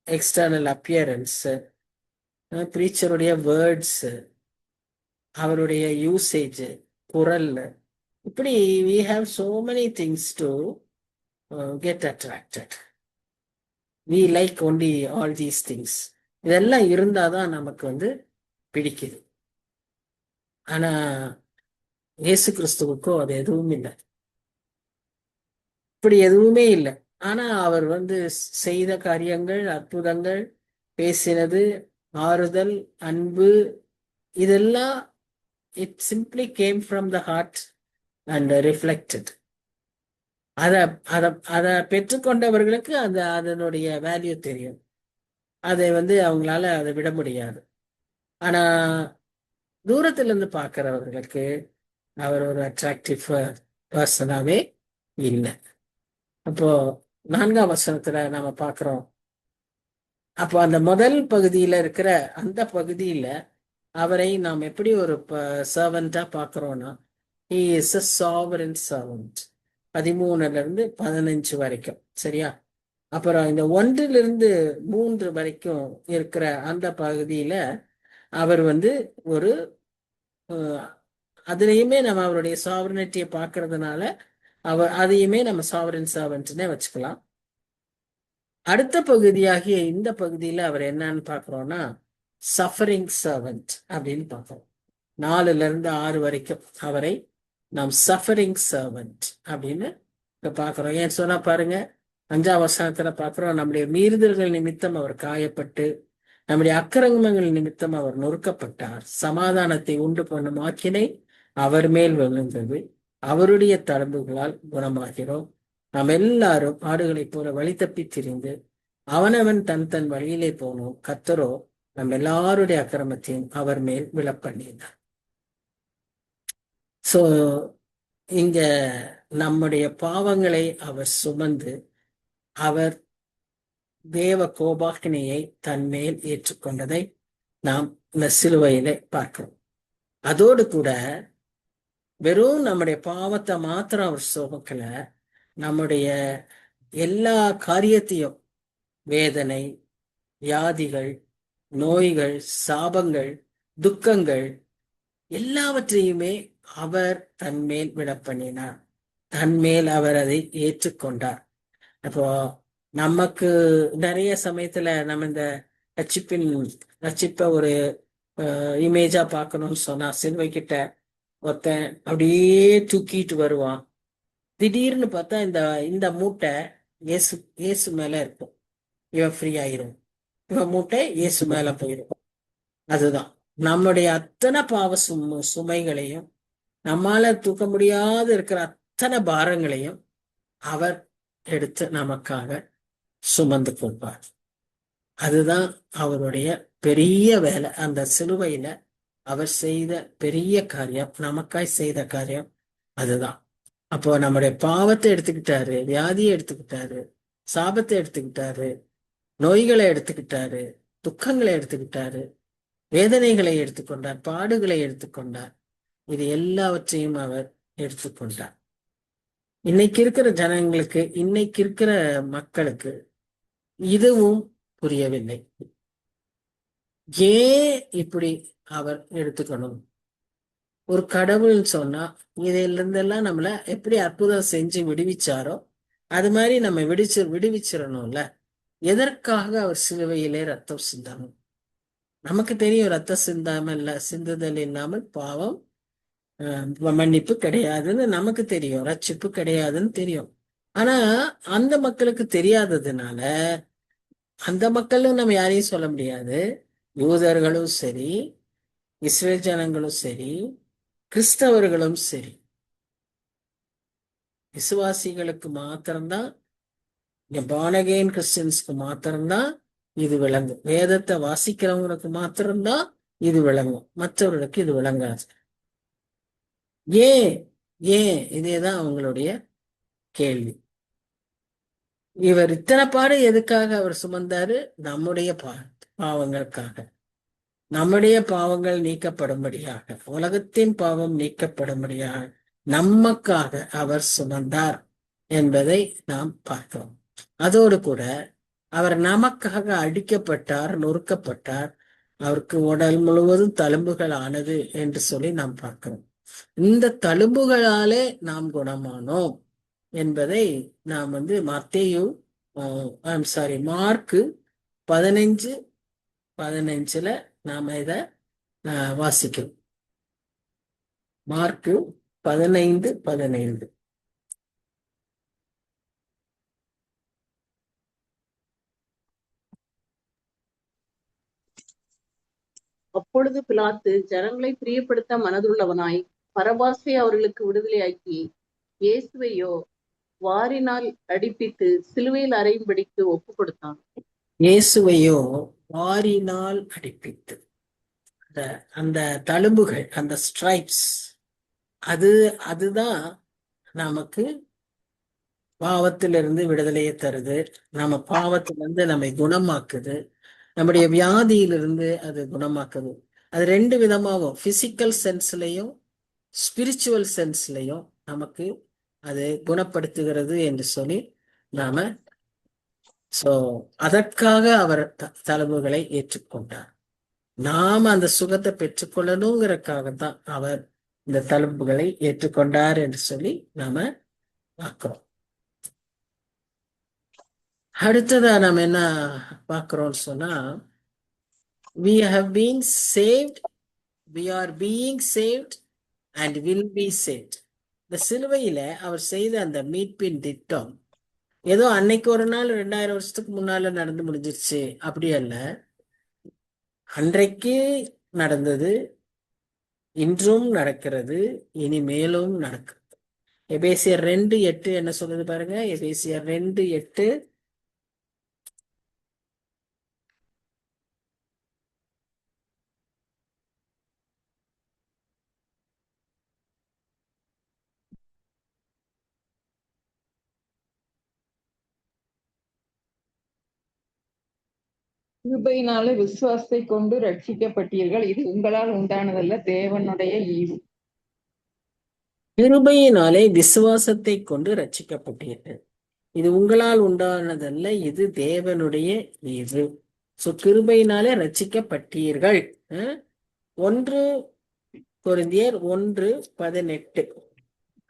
எக்ஸ்டர்னல் அப்பியரன்ஸ், ப்ரீச்சருடைய வேர்ட்ஸ், அவருடைய யூசேஜ், குரல், இப்படி we have so many things to get attracted. We like only all these things. இதெல்லாம் இருந்தாதான் நமக்கு பிடிக்குது. ஆனா இயேசு கிறிஸ்துவுக்கோ அது எதுவும் இல்லை, இப்படி எதுவுமே இல்லை. ஆனா அவர் செய்த காரியங்கள், அற்புதங்கள், பேசினது, ஆறுதல், அன்பு, இதெல்லாம் it simply came from the heart and reflected. அதை பெற்றுக்கொண்டவர்களுக்கு அதனுடைய வேல்யூ தெரியும். அதை அவங்களால அதை விட முடியாது. ஆனா தூரத்துல இருந்து பார்க்கிறவர்களுக்கு அவர் ஒரு அட்ராக்டிவ் பர்சனாவே இல்லை. அப்போ 4ஆம் வசனத்துல நாம பார்க்கிறோம். அப்போ அந்த முதல் பகுதியில இருக்கிற அந்த பகுதியில அவரை நாம் எப்படி ஒரு சர்வெண்டா பார்க்கிறோம்னா, he is a sovereign servant. 13 வரைக்கும், சரியா? அப்புறம் இந்த 1 வரைக்கும் இருக்கிற அந்த பகுதியில அவர் ஒரு அதுலயுமே நம்ம அவருடைய சாவரனிட்டியை பார்க்கறதுனால அதையுமே நம்ம சாவரன் சர்வன்ட்னே வச்சுக்கலாம். அடுத்த பகுதியாகிய இந்த பகுதியில அவர் என்னன்னு பார்க்கிறோம்னா சஃபரிங் சர்வன்ட் அப்படின்னு பார்க்கிறோம். 4 to 6 வரைக்கும் அவரை நாம் சஃபரிங் சர்வன்ட் அப்படின்னு பார்க்கிறோம். ஏன் சொன்னா பாருங்க, 5ஆம் வசனத்துல பார்க்கிறோம், நம்முடைய மீறுதல்கள் நிமித்தம் அவர் காயப்பட்டு நம்முடைய அக்கிரமங்கள் நிமித்தம் அவர் நொறுக்கப்பட்டார், சமாதானத்தை உண்டு பண்ணும் ஆக்கினை அவர் மேல் விழுந்தது, அவருடைய தழும்புகளால் குணமாகிறோம். நாம் எல்லாரும் ஆடுகளைப் போல வழி தப்பி திரிந்து அவனவன் தன் தன் வழியிலே போனோம், கர்த்தரோ நம்ம எல்லாருடைய அக்கிரமத்தையும் அவர் மேல் விழப்பண்ணினார். சோ இங்க நம்முடைய பாவங்களை அவர் சுமந்து அவர் தேவ கோபாக்கினையை தன் மேல் ஏற்றுக்கொண்டதை நாம் இந்த சிலுவையிலே பார்க்கிறோம். அதோடு கூட வெறும் நம்முடைய பாவத்தை மாத்திரம் அவர் சுமக்கல, நம்முடைய எல்லா காரியத்தையும், வேதனை, வியாதிகள், நோய்கள், சாபங்கள், துக்கங்கள் எல்லாவற்றையுமே அவர் தன்மேல் விட பண்ணினார். தன்மேல் அவர் அதை ஏற்றுக்கொண்டார். நமக்கு நிறைய சமயத்துல நம்ம இந்த ரட்சிப்ப ஒரு இமேஜா பார்க்கணும்னு சொன்னா, சிலுவை கிட்ட ஒருத்தன் அப்படியே தூக்கிட்டு வருவான். திடீர்னு பார்த்தா இந்த மூட்டை இயேசு மேல இருக்கும், இவன் ஃப்ரீ ஆயிரும். இவன் மூட்டை இயேசு மேல போயிடும். அதுதான் நம்முடைய அத்தனை பாவ சுமைகளையும், நம்மால தூக்க முடியாது இருக்கிற அத்தனை பாரங்களையும் அவர் எடுத்து நமக்காக சுமந்து கொள்வார். அதுதான் அவருடைய பெரிய வேலை. அந்த சிலுவையில அவர் செய்த பெரிய காரியம், நமக்காய் செய்த காரியம் அதுதான். அப்போ நம்முடைய பாவத்தை எடுத்துக்கிட்டாரு, வியாதியை எடுத்துக்கிட்டாரு, சாபத்தை எடுத்துக்கிட்டாரு, நோய்களை எடுத்துக்கிட்டாரு, துக்கங்களை எடுத்துக்கிட்டாரு, வேதனைகளை எடுத்துக்கொண்டார், பாடுகளை எடுத்துக்கொண்டார். இது எல்லாவற்றையும் அவர் எடுத்துக்கொண்டார். இன்னைக்கு இருக்கிற ஜனங்களுக்கு, இன்னைக்கு இருக்கிற மக்களுக்கு இதுவும் புரியவில்லை. ஏன் இப்படி அவர் எடுத்துக்கணும்? ஒரு கடவுள் சொன்னா இதுல இருந்தெல்லாம் நம்மள எப்படி அற்புதம் செஞ்சு விடுவிச்சாரோ அது மாதிரி நம்ம விடுவிச்சிடணும்ல. எதற்காக அவர் சிலுவையிலே ரத்தம் சிந்தணும்? நமக்கு தெரியும், ரத்தம் சிந்துதல் இல்லாமல் பாவம் மன்னிப்பு கிடையாதுன்னு நமக்கு தெரியும், ரட்சிப்பு கிடையாதுன்னு தெரியும். ஆனா அந்த மக்களுக்கு தெரியாததுனால, அந்த மக்களும் நம்ம யாரையும் சொல்ல முடியாது, யூதர்களும் சரி, இஸ்ரேல் ஜனங்களும் சரி, கிறிஸ்தவர்களும் சரி, விசுவாசிகளுக்கு மாத்திரம்தான், பார்ன் கிறிஸ்டியன்ஸ்க்கு மாத்திரம்தான் இது விளங்கும். வேதத்தை வாசிக்கிறவங்களுக்கு மாத்திரம்தான் இது விளங்கும், மற்றவர்களுக்கு இது விளங்காது. ஏன் இதேதான் அவங்களுடைய கேள்வி. இவர் இத்தனை பாடு எதுக்காக அவர் சுமந்தாரு? நம்முடைய பாவங்களுக்காக, நம்முடைய பாவங்கள் நீக்கப்படும்படியாக, உலகத்தின் பாவம் நீக்கப்படும்படியாக நமக்காக அவர் சுமந்தார் என்பதை நாம் பார்க்கிறோம். அதோடு கூட அவர் நமக்காக அடிக்கப்பட்டார், நொறுக்கப்பட்டார், அவருக்கு உடல் முழுவதும் தழும்புகள் ஆனது என்று சொல்லி நாம் பார்க்கிறோம். இந்த தழும்புகளாலே நாம் குணமானோம் என்பதை நாம் மார்க்கு 15:15 நாம இத வாசிக்கிறோம். மார்க்கு 15:15. அப்பொழுது பிலாத்து ஜனங்களை பிரியப்படுத்த மனதுள்ளவனாய் பரபாசை அவர்களுக்கு விடுதலையாக்கி, இயேசுவையோ வாரினால் அடிப்பித்து சிலுவையில் அறையும்படிக்கு ஒப்பு கொடுத்தான். இயேசுவையோ வாரினால் அடிப்பித்து, அந்த தழும்புகள், அந்த ஸ்ட்ரைப்ஸ், அதுதான் நமக்கு பாவத்திலிருந்து விடுதலையை தருது, நம்ம பாவத்திலிருந்து நம்மை குணமாக்குது, நம்முடைய வியாதியிலிருந்து அது குணமாக்குது. அது 2 விதமாகும், பிசிக்கல் சென்ஸ்லயும் ஸ்பிரிச்சுவல் சென்ஸ்லயும் நமக்கு அது குணப்படுத்துகிறது என்று சொல்லி நாம அதற்காக அவர் தழும்புகளை ஏற்றுக்கொண்டார். நாம அந்த சுகத்தை பெற்றுக்கொள்ளணுங்கிறதுக்காகத்தான் அவர் இந்த தழும்புகளை ஏற்றுக்கொண்டார் என்று சொல்லி நாம பார்க்கிறோம். அடுத்ததா நம்ம என்ன பார்க்கிறோம்னு சொன்னா, we have been saved, we are being saved and will be saved. இந்த சிலுவையில அவர் செய்த அந்த மீட்பின் திட்டம் ஏதோ அன்னைக்கு ஒரு நாள் 2000 வருஷத்துக்கு முன்னால நடந்து முடிஞ்சிருச்சு அப்படி அல்ல. அன்றைக்கு நடந்தது, இன்றும் நடக்கிறது, இனிமேலும் நடக்கும். எபேசியர் 2:8 என்ன சொல்லுது பாருங்க. எபேசியர் 2:8, கிருபையினாலே விசுவாசத்தை கொண்டு ரட்சிக்கப்பட்டீர்கள், இது உங்களால் உண்டானதல்ல, தேவனுடைய ஈவு. கிருபையினாலே விசுவாசத்தை கொண்டு ரட்சிக்கப்பட்டீர்கள், இது உங்களால் உண்டானதல்ல, இது தேவனுடைய ஈவு. சோ கிருபையினாலே ரட்சிக்கப்பட்டீர்கள். 1 கொரிந்தியர் 1:18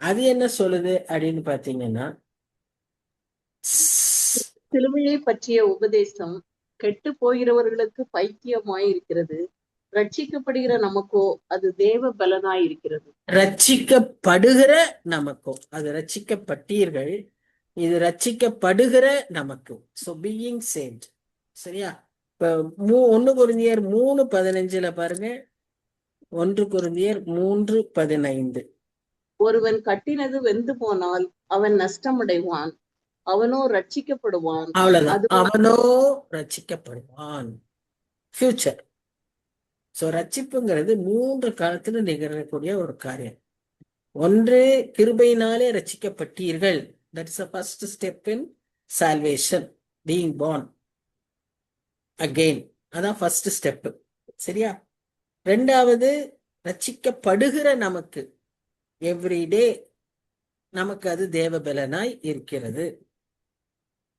அது என்ன சொல்லுது அப்படின்னு பாத்தீங்கன்னா, சிலுவையை பற்றிய உபதேசம் கெட்டு போகிறவர்களுக்கு பைத்தியமாயிருக்கிறது, ரட்சிக்கப்படுகிற நமக்கோ அது தேவ பலனாயிருக்கிறது. ரட்சிக்கப்படுகிற நமக்கோ, அது ரட்சிக்கப்பட்டீர்கள், இது ரட்சிக்கப்படுகிற நமக்கு. So being saved. சரியா? இப்ப 1 கொரிந்தியர் 3:15 பாருங்க. 1 கொரிந்தியர் 3:15 ஒருவன் கட்டினது வெந்து போனால் அவன் நஷ்டமடைவான், அவனோ ரட்சிக்கப்படுவான். அவ்வளவுதான். அவனோ ரட்சிக்கப்படுவான். ஃபியூச்சர். சோ ரட்சிப்புங்கிறது 3 காலத்துல நிகழக்கூடிய ஒரு காரியம். ஒன்று, கிருபையினாலே ரட்சிக்கப்பட்டீர்கள். That is the first step in salvation, being born again. அதான் ஃபர்ஸ்ட் ஸ்டெப். சரியா? 2வது, ரட்சிக்கப்படுகிற நமக்கு எவ்ரிடே நமக்கு அது தேவ பலனாய் இருக்கிறது.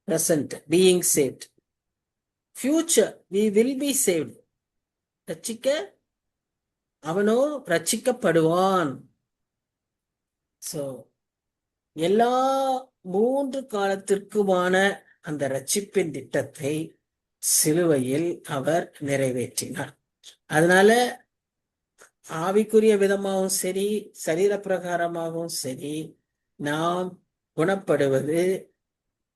present, being saved. future, we will be saved. அவனோ ரட்சிக்கப்படுவான். சோ எல்லா 3 காலத்திற்குமான அந்த ரட்சிப்பின் திட்டத்தை சிலுவையில் அவர் நிறைவேற்றினார். அதனால ஆவிக்குரிய விதமாகவும் சரி, சரீர பிரகாரமாகவும் சரி, நாம் குணப்படுவது,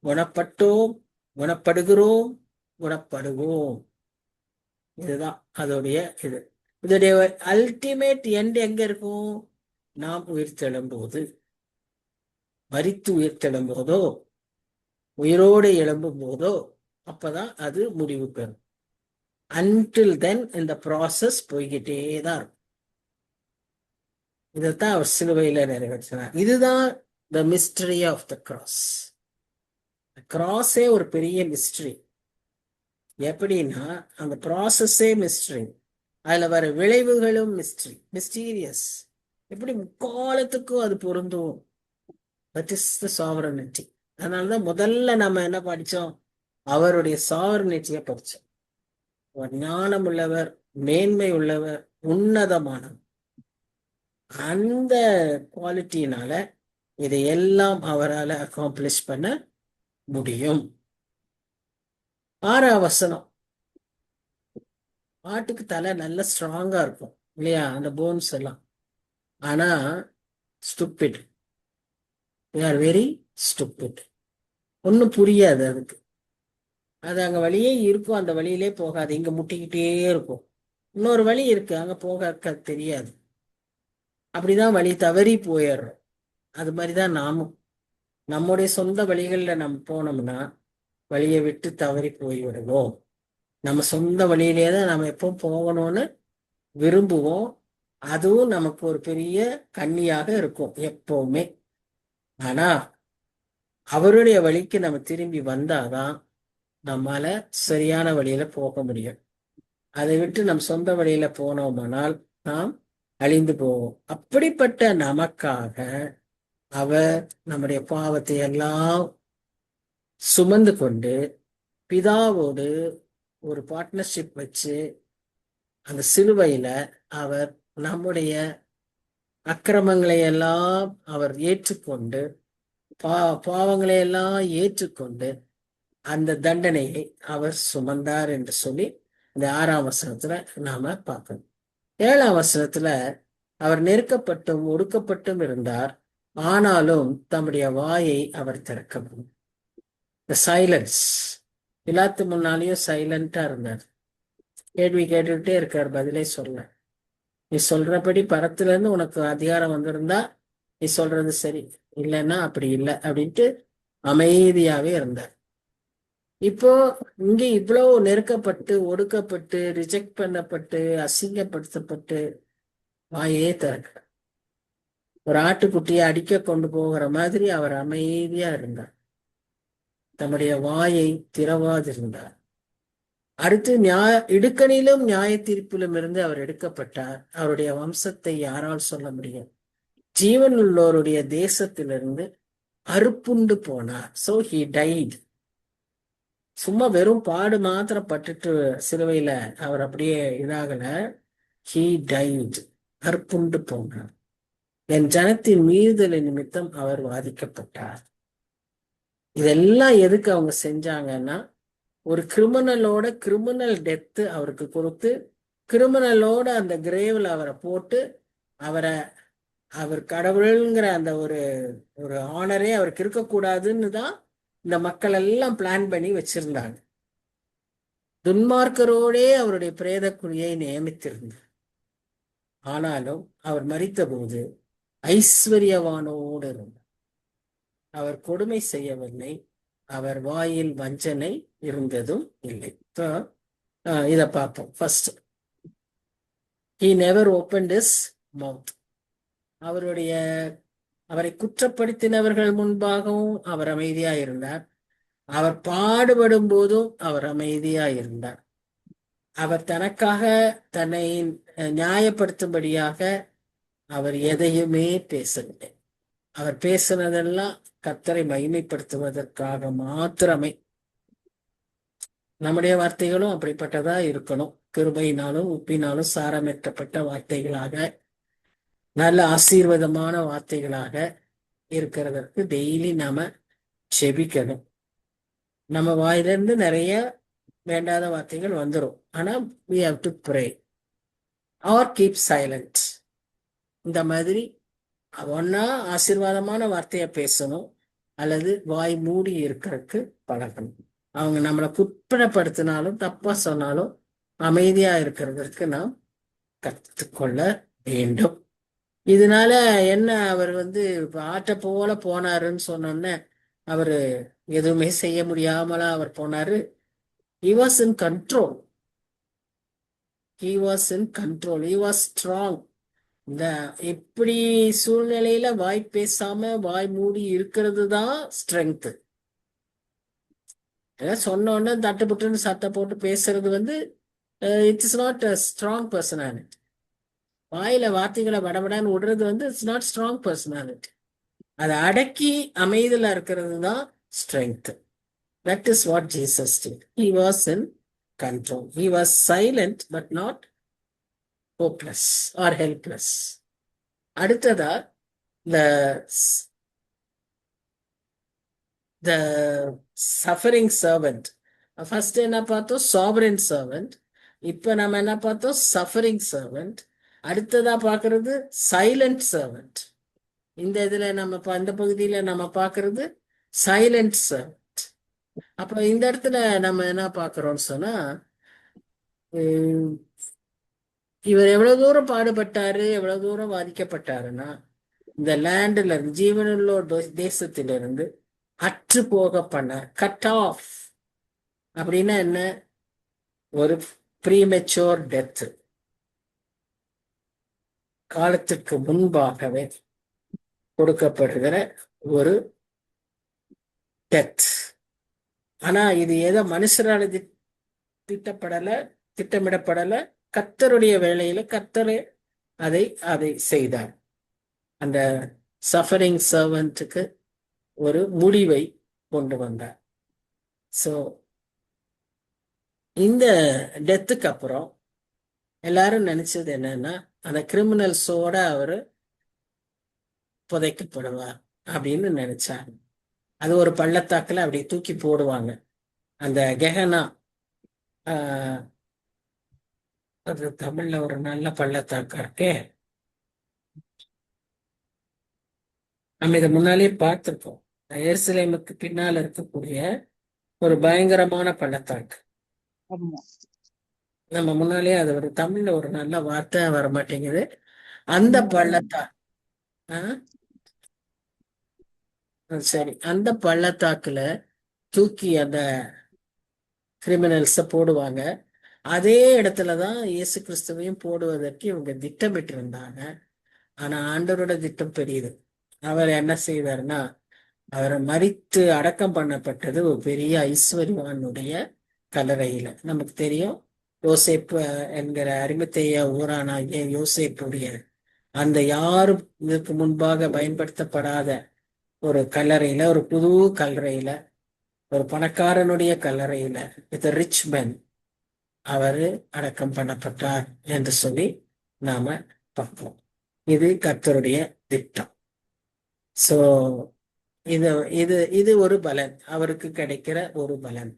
குணப்பட்டோம், குணப்படுகிறோம், குணப்படுவோம். இதுதான் அதோடைய இதோடைய அல்டிமேட் எண்ட் எங்க இருக்கும்? நாம் உயிர்த்தெழும்போது, மரித்து உயிர்த்தெழும் போதோ, உயிரோடு எழும்பும் போதோ, அப்பதான் அது முடிவு பெறும். அன்டில் தென் இந்த ப்ராசஸ் போய்கிட்டே தான் இருக்கும். இதைத்தான் அவர் சிலுவையில நிறைவேற்றினார். இதுதான் த மிஸ்டரி ஆஃப் த கிராஸ். கிராஸே ஒரு பெரிய மிஸ்டரி. எப்படின்னா அந்த ப்ராசஸே மிஸ்டரி, அதுல வர விளைவுகளும் மிஸ்டரி, மிஸ்டீரியஸ். எப்படி முக்காலத்துக்கும் அது பொருந்தும். That is the sovereignty. அதனாலதான் முதல்ல நம்ம என்ன படிச்சோம்? அவருடைய சாவரனிட்டியை படிச்சோம். ஞானம் உள்ளவர், மேன்மை உள்ளவர், உன்னதமானவர். அந்த குவாலிட்டியினால இதையெல்லாம் அவரால் அக்காம்ப்ளிஷ் பண்ண முடியும். 6ஆம் வசனம். ஆட்டுக்கு தலை நல்ல ஸ்ட்ராங்கா இருக்கும் இல்லையா, அந்த போன்ஸ் எல்லாம். ஆனா stupid, they are very stupid. ஒன்னும் புரியாது அதுக்கு. அது அங்க வழியே இருக்கும், அந்த வழியிலே போகாது, இங்க முட்டிக்கிட்டே இருக்கும். இன்னொரு வழி இருக்கு, அங்க போக தெரியாது. அப்படிதான் வழி தவறி போயிடுறோம். அது மாதிரிதான் நாமும் நம்முடைய சொந்த வழிகளில் நம்ம போனோம்னா வழியை விட்டு தவறி போய்விடுவோம். நம்ம சொந்த வழியிலே தான் நம்ம எப்போ போகணும்னு விரும்புவோம். அதுவும் நமக்கு ஒரு பெரிய கண்ணியாக இருக்கும் எப்பவுமே. ஆனா அவருடைய வழிக்கு நம்ம திரும்பி வந்தாதான் நம்மால சரியான வழியில போக முடியும். அதை விட்டு நம் சொந்த வழியில போனோமானால் நாம் அழிந்து போவோம். அப்படிப்பட்ட நமக்காக அவர் நம்முடைய பாவத்தை எல்லாம் சுமந்து கொண்டு பிதாவோடு ஒரு பார்ட்னர்ஷிப் வச்சு அந்த சிலுவையில அவர் நம்முடைய அக்கிரமங்களை எல்லாம் அவர் ஏற்றுக்கொண்டு பாவங்களை எல்லாம் ஏற்றுக்கொண்டு அந்த தண்டனையை அவர் சுமந்தார் என்று சொல்லி இந்த 6ஆம் வசனத்துல நாம பார்க்கணும். 7ஆம் வசனத்துல அவர் நெருக்கப்பட்டும் ஒடுக்கப்பட்டும் இருந்தார், ஆனாலும் தம்முடைய வாயை அவர் திறக்கவில்லை. இந்த சைலன்ஸ். பிலாத்து முன்னாலேயும் சைலண்டா இருந்தார். கேள்வி கேட்டுக்கிட்டே இருக்கார், பதிலே சொல்ல. நீ சொல்றபடி பரத்துல இருந்து உனக்கு அதிகாரம் வந்திருந்தா நீ சொல்றது சரி, இல்லைன்னா அப்படி இல்லை அப்படின்ட்டு அமைதியாவே இருந்தார். இப்போ இங்க இவ்வளவு நெருக்கப்பட்டு ஒடுக்கப்பட்டு ரிஜெக்ட் பண்ணப்பட்டு அசிங்கப்படுத்தப்பட்டு வாயே திறக்க, ஒரு ஆட்டுக்குட்டியை அடிக்க கொண்டு போகிற மாதிரி அவர் அமைதியா இருந்தார், தம்முடைய வாயை திறவாதிருந்தார். அடுத்து இடுக்கணிலும் நியாய தீர்ப்பிலும் இருந்து அவர் எடுக்கப்பட்டார். அவருடைய வம்சத்தை யாரால் சொல்ல முடியும்? ஜீவன் உள்ளோருடைய தேசத்திலிருந்து அறுப்புண்டு போனார். So he died. சும்மா வெறும் பாடு மாத்திரம் பட்டுட்டு சிலுவையில அவர் அப்படியே இதாகல. ஹி டைட், அறுப்புண்டு போனார். என் ஜனத்தின் மீறுதலை நிமித்தம் அவர் வாதிக்கப்பட்டார். இதெல்லாம் எதுக்கு அவங்க செஞ்சாங்கன்னா, ஒரு கிரிமினலோட கிரிமினல் டெத்து அவருக்கு கொடுத்து, கிரிமினலோட அந்த கிரேவ்ல அவரை போட்டு, அவர் கடவுளுங்கிற அந்த ஒரு ஆனரே அவருக்கு இருக்கக்கூடாதுன்னு தான் இந்த மக்கள் எல்லாம் பிளான் பண்ணி வச்சிருந்தாங்க. துன்மார்க்கரோடே அவருடைய பிரேத குழியை நியமித்திருந்தார். ஆனாலும் அவர் மரித்த போது ஐஸ்வர்யவானோடு இருந்தார். அவர் கொடுமை செய்யவில்லை, அவர் வாயில் வஞ்சனை இருந்ததும் இல்லை. இத பார்ப்போம். First, he never opened his mouth. அவரை குற்றப்படுத்தினவர்கள் முன்பாகவும் அவர் அமைதியா இருந்தார். அவர் பாடுபடும் போதும் அவர் அமைதியா இருந்தார். அவர் தனக்காக தன்னை நியாயப்படுத்தும்படியாக அவர் எதையுமே பேசவில்லை. அவர் பேசினதெல்லாம் கர்த்தரை மகிமைப்படுத்துவதற்காக மாத்திரமே. நம்முடைய வார்த்தைகளும் அப்படிப்பட்டதா இருக்கணும். கிருபையினாலும் உப்பினாலும் சாரமேற்றப்பட்ட வார்த்தைகளாக, நல்ல ஆசீர்வாதமான வார்த்தைகளாக இருக்கிறதற்கு டெய்லி நாம செபிக்கணும். நம்ம வாயிலிருந்து நிறைய வேண்டாத வார்த்தைகள் வந்துடும். ஆனா we have to pray or keep silent. இந்த மாதிரி ஒன்னா ஆசீர்வாதமான வார்த்தைய பேசணும், அல்லது வாய் மூடி இருக்கிறதுக்கு பழகணும். அவங்க நம்மளை குற்றப்படுத்தினாலும் தப்பா சொன்னாலும் அமைதியா இருக்கிறதற்கு நாம் கற்றுக்கொள்ள வேண்டும். இதனால என்ன, அவர் ஆட்டை போல போனாருன்னு சொன்னோன்னே அவரு எதுவுமே செய்ய முடியாமலா அவர் போனாரு? He was in control. He was in control. He was strong. இந்த இப்படி சூழ்நிலையில வாய் பேசாம வாய் மூடி இருக்கிறது தான் ஸ்ட்ரென்த். சொன்ன உடனே தட்டுப்புட்டுன்னு சட்டை போட்டு பேசுறது it's not a strong personality. வாயில வார்த்தைகளை வடபடான்னு விடுறது இட்ஸ் நாட் ஸ்ட்ராங் பர்சனாலிட்டி. அதை அடக்கி அமைதியில இருக்கிறது தான் strength. That is what Jesus did. He was in control. He was silent but not hopeless or helpless. அடுத்ததா the suffering servant. ஃபர்ஸ்ட் என்ன பார்த்தோம்? sovereign servant. இப்ப நம்ம என்ன பார்த்தோம்? suffering servant. அடுத்ததா பார்க்கறது silent servant. இந்த இதுல இந்த பகுதியில நம்ம பார்க்கறது silent servant. அப்ப இந்த இடத்துல நம்ம என்ன பார்க்கிறோம்னு சொன்னா, இவர் எவ்வளவு தூரம் பாடுபட்டாரு, எவ்வளவு தூரம் பாதிக்கப்பட்டாருன்னா, இந்த லேண்ட்ல இருந்து ஜீவனுள்ள தேசத்திலிருந்து அற்று போக பண்ணார். கட் ஆஃப் அப்படின்னா என்ன? ஒரு ப்ரீமெச்சோர் டெத், காலத்துக்கு முன்பாகவே கொடுக்கப்படுகிற ஒரு டெத். ஆனா இது ஏதோ மனுஷரால திட்டமிடப்படல. கர்த்தருடைய வேளையில கர்த்தரே அதை செய்தார். அந்த சஃபரிங் சர்வன்ட்டுக்கு ஒரு முடிவை கொண்டு வந்தார். சோ இந்த டெத்துக்கு அப்புறம் எல்லாரும் நினைச்சது என்னன்னா, அந்த கிரிமினல்ஸோட அவரு புதைக்கப்படுவார் அப்படின்னு நினைச்சாங்க. அது ஒரு பள்ளத்தாக்குல அப்படி தூக்கி போடுவாங்க. அந்த கெஹனா, ஆஹ் அது தமிழ்ல ஒரு நல்ல பள்ளத்தாக்கா இருக்கே, நம்ம இதை முன்னாலே பார்த்திருக்கோம். எருசலேமுக்கு பின்னால இருக்கக்கூடிய ஒரு பயங்கரமான பள்ளத்தாக்கு. ஆமா. நம்ம முன்னாலே அது ஒரு தமிழ்ல ஒரு நல்ல வார்த்தை வர மாட்டேங்குது. அந்த பள்ளத்தாக்கு, சரி, அந்த பள்ளத்தாக்குல தூக்கி அந்த கிரிமினல்ஸ போடுவாங்க. அதே இடத்துலதான் இயேசு கிறிஸ்துவையும் போடுவதற்கு இவங்க திட்டமிட்டு இருந்தாங்க. ஆனா ஆண்டவரோட திட்டம் பெரியது. அவர் என்ன செய்தார்னா, அவர் மரித்து அடக்கம் பண்ணப்பட்டது ஒரு பெரிய ஐஸ்வர்யவானுடைய கல்லறையில. நமக்கு தெரியும், யோசேப்பு என்கிற அரிமத்தேய ஊரானாகிய யோசேப்புடைய அந்த யாரும் இதுக்கு முன்பாக பயன்படுத்தப்படாத ஒரு கல்லறையில, ஒரு புது கல்லறையில, ஒரு பணக்காரனுடைய கல்லறையில, வித் ரிச் மேன் அவரு அடக்கம் பண்ணப்பட்டார் என்று சொல்லி நாம பார்ப்போம். இது கர்த்தருடைய திட்டம். சோ இது இது இது ஒரு பலன், அவருக்கு கிடைக்கிற ஒரு பலன்.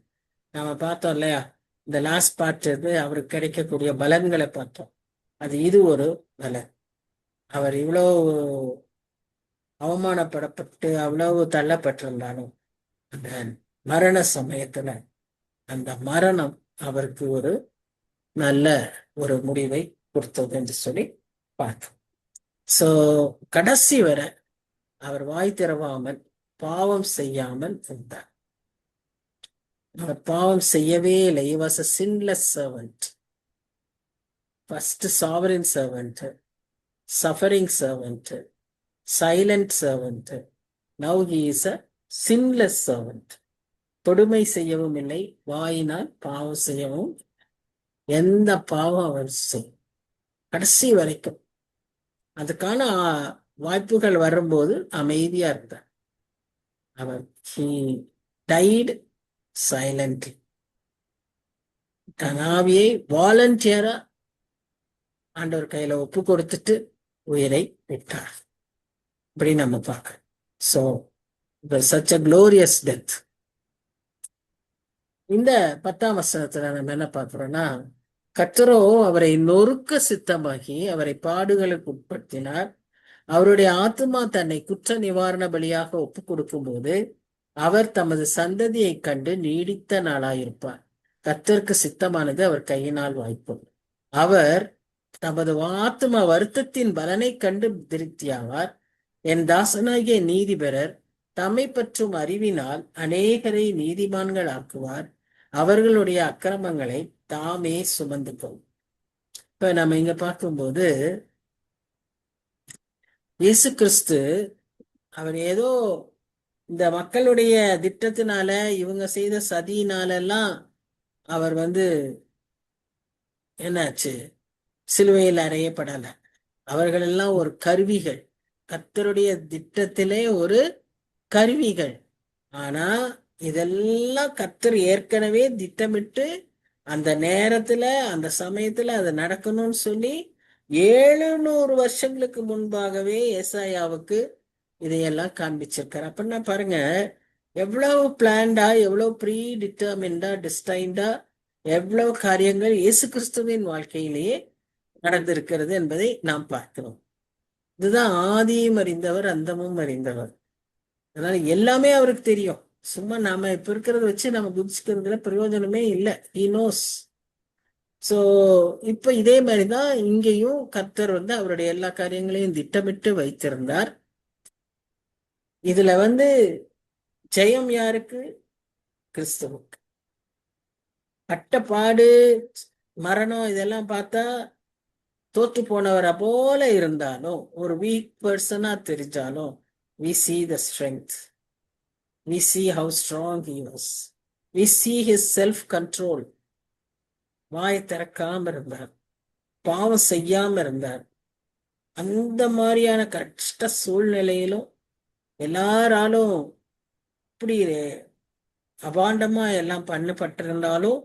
நாம பார்த்தோம் இல்லையா, இந்த லாஸ்ட் பார்ட் அவருக்கு கிடைக்கக்கூடிய பலன்களை பார்த்தோம். இது ஒரு பலன். அவர் இவ்வளவு அவமானப்படப்பட்டு அவ்வளவு தள்ளப்பட்டிருந்தாலும் அந்த மரண சமயத்துல அந்த மரணம் அவருக்கு ஒரு நல்ல ஒரு முடிவை கொடுத்தது என்று சொல்லி பார்த்தோம். சோ கடைசி வரை அவர் வாய் திறவாமல் பாவம் செய்யாமல் இருந்தார். அவர் பாவம் செய்யவே இல்லை. He was a sinless servant. First sovereign servant, suffering servant, silent servant. Now he is a sinless servant. கொடுமை செய்யவும் இல்லை, வாயினால் பாவம் செய்யவும் எந்த பாவம் அவர் செய்யும் கடைசி வரைக்கும். அதுக்கான வாய்ப்புகள் வரும்போது அமைதியா இருந்தார். அவர் he died silently. தனாவியை வாலண்டியரா ஆண்டவர் கையில ஒப்பு கொடுத்துட்டு உயிரை விட்டார். இப்படி நம்ம பார்க்க. So such a glorious death. இந்த 10ஆம் வசனத்துல நம்ம என்ன பார்க்கிறோம்னா, கர்த்தரோ அவரை நொறுக்க சித்தமாகி அவரை பாடுகளுக்கு உட்படுத்தினார். அவருடைய ஆத்துமா தன்னை குற்ற நிவாரண பலியாக ஒப்பு கொடுக்கும் போது அவர் தமது சந்ததியை கண்டு நீடித்த நாளாயிருப்பார். கர்த்தருக்கு சித்தமானது அவர் கையினால் வாய்ப்பும். அவர் தமது ஆத்தும வருத்தத்தின் பலனை கண்டு திருப்தியாவார். என் தாசனாகிய நீதிபரர் தம்மை பற்றும் அறிவினால் அநேகரை நீதிமான்கள் ஆக்குவார். அவர்களுடைய அக்கிரமங்களை தாமே சுமந்து கொள்ளும். இப்ப நம்ம இங்க பார்க்கும்போது இயேசு கிறிஸ்து அவர் ஏதோ இந்த மக்களுடைய திட்டத்தினால இவங்க செய்த சதியினாலெல்லாம் அவர் என்னாச்சு, சிலுவையில் அறையப்படல. அவர்கள் எல்லாம் ஒரு கருவிகள், கர்த்தருடைய திட்டத்திலே ஒரு கருவிகள். ஆனா இதெல்லாம் கர்த்தர் ஏற்கனவே திட்டமிட்டு அந்த நேரத்துல அந்த சமயத்துல அது நடக்கணும்னு சொல்லி 700 வருஷங்களுக்கு முன்பாகவே ஏசாயாவுக்கு இதையெல்லாம் காண்பிச்சிருக்காரு. அப்படின்னா பாருங்க, எவ்வளவு பிளான்டா, எவ்வளவு ப்ரீ டிட்டர்மின்டா, டிஸ்டைன்டா எவ்வளவு காரியங்கள் இயேசு கிறிஸ்துவின் வாழ்க்கையிலேயே நடந்திருக்கிறது என்பதை நாம் பார்க்கிறோம். இதுதான் ஆதியும் அறிந்தவர் அந்தமும் அறிந்தவர். அதனால எல்லாமே அவருக்கு தெரியும். சும்மா நாம இப்ப இருக்கிறத வச்சு நம்ம குதிச்சுக்கிறதுல பிரயோஜனமே இல்லை. He knows. சோ இப்ப இதே மாதிரிதான் இங்கேயும் கர்த்தர் அவருடைய எல்லா காரியங்களையும் திட்டமிட்டு வைத்திருந்தார். இதுல ஜெயம் யாருக்கு? கிறிஸ்துவுக்கு. கட்டப்பாடு, மரணம் இதெல்லாம் பார்த்தா தோற்று போனவரை போல இருந்தாலும், ஒரு வீக் பர்சனா தெரிஞ்சாலும், we see the strength. We see how strong he was. We see his self-control. வாயை திறக்காம இருந்தார், பாவம் செய்யாம இருந்தார். அந்த மாதிரியான கஷ்ட சூழ்நிலையிலும் எல்லாராலும் இப்படி அபாண்டமா எல்லாம் பண்ணப்பட்டிருந்தாலும்,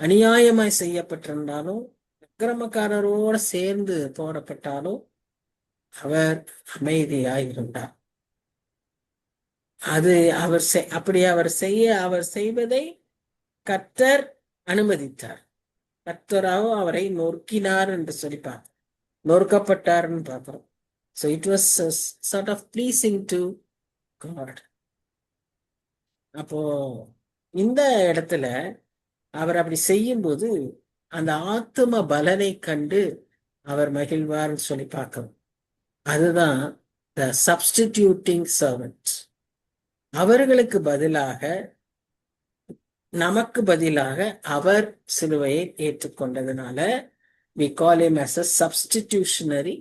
அநியாயமாய் செய்யப்பட்டிருந்தாலும், அக்கிரமக்காரரோட சேர்ந்து போடப்பட்டாலும், அவர் அமைதியாய் இருந்தார். அது அப்படி அவர் செய்வதை கர்த்தர் அனுமதித்தார். கர்த்தராக அவரை நொறுக்கினார் என்று சொல்லி பார்த்தோம், நொறுக்கப்பட்டார்னு பார்த்தோம். So it was sort of pleasing to God. அப்போ இந்த இடத்துல அவர் அப்படி செய்யும்போது அந்த ஆத்தும பலனை கண்டு அவர் மகிழ்வார்னு சொல்லி பார்க்கணும். அதுதான் the substituting servant. அவர்களுக்கு பதிலாக, நமக்கு பதிலாக அவர் சிலுவையை ஏற்றுக்கொண்டதுனால we call him as a substitutionary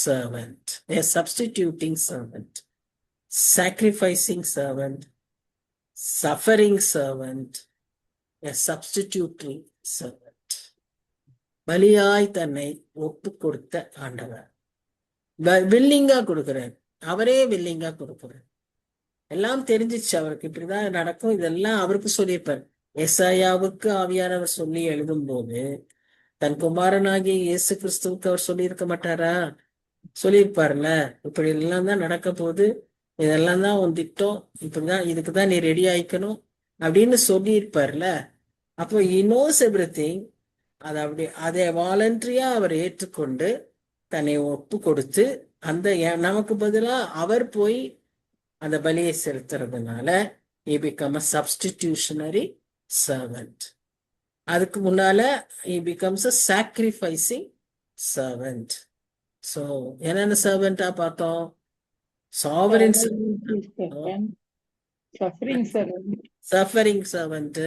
servant, a substituting servant, sacrificing servant, suffering servant, a substitutory servant. பலியாய் தன்னை ஒப்பு கொடுத்த ஆண்டவர். வில்லிங்கா கொடுக்கிறார், அவரே வில்லிங்கா கொடுக்கிறார். எல்லாம் தெரிஞ்சிச்சு அவருக்கு, இப்படிதான் நடக்கும், இதெல்லாம் அவருக்கு சொல்லியிருப்பார். எசாயாவுக்கு ஆவியானவர் சொல்லி எழுதும் போது தன் குமாரனாகிய இயேசு கிறிஸ்துவுக்கு அவர் சொல்லியிருக்க மாட்டாரா? சொல்லியிருப்பார்ல, இப்படி எல்லாம் தான் நடக்க போகுது, இதெல்லாம் தான் உன் திட்டம், இப்படிதான், இதுக்குதான் நீ ரெடி ஆயிக்கணும் அப்படின்னு சொல்லியிருப்பார்ல. அப்போ he knows everything. அதை வாலண்டரியா அவர் ஏற்றுக்கொண்டு தன்னை ஒப்பு கொடுத்து நமக்கு பதிலா அவர் போய் அந்த பலியை செலுத்துறதுனால he become a substitutionary servant. அதுக்கு முன்னால he becomes a sacrificing servant. So என்னென்ன சர்வெண்டா பார்த்தோம்? sovereign suffering servant, suffering servant,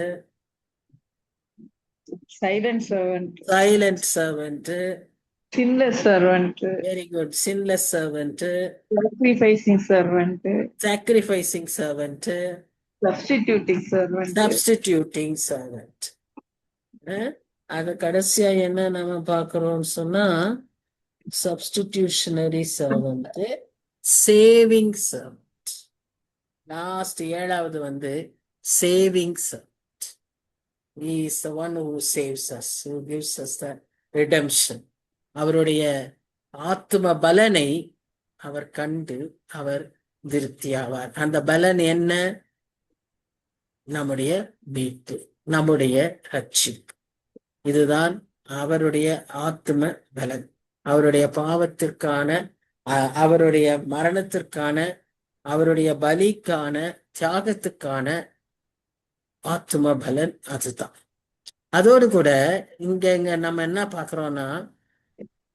silent servant, silent servant, sinless servant, very good, sinless servant, sacrificing servant, sacrificing servant, substituting servant, substituting servant. அது கடைசியா என்ன நம்ம பார்க்கிறோம்னு சொன்னா substitutionary servant, saving servant. Last 7வது saving servant. He is the one who saves us, who gives us the redemption. அவருடைய ஆத்தும பலனை அவர் கண்டு அவர் திருப்தியாவார். அந்த பலன் என்ன? நம்முடைய மீட்பு, நம்முடைய ரட்சிப்பு. இதுதான் அவருடைய ஆத்தும பலன். அவருடைய பாவத்திற்கான, அவருடைய மரணத்திற்கான, அவருடைய பலிக்கான, தியாகத்துக்கான ஆத்தும பலன் அதுதான். அதோடு கூட இங்க நம்ம என்ன பார்க்கிறோம்னா,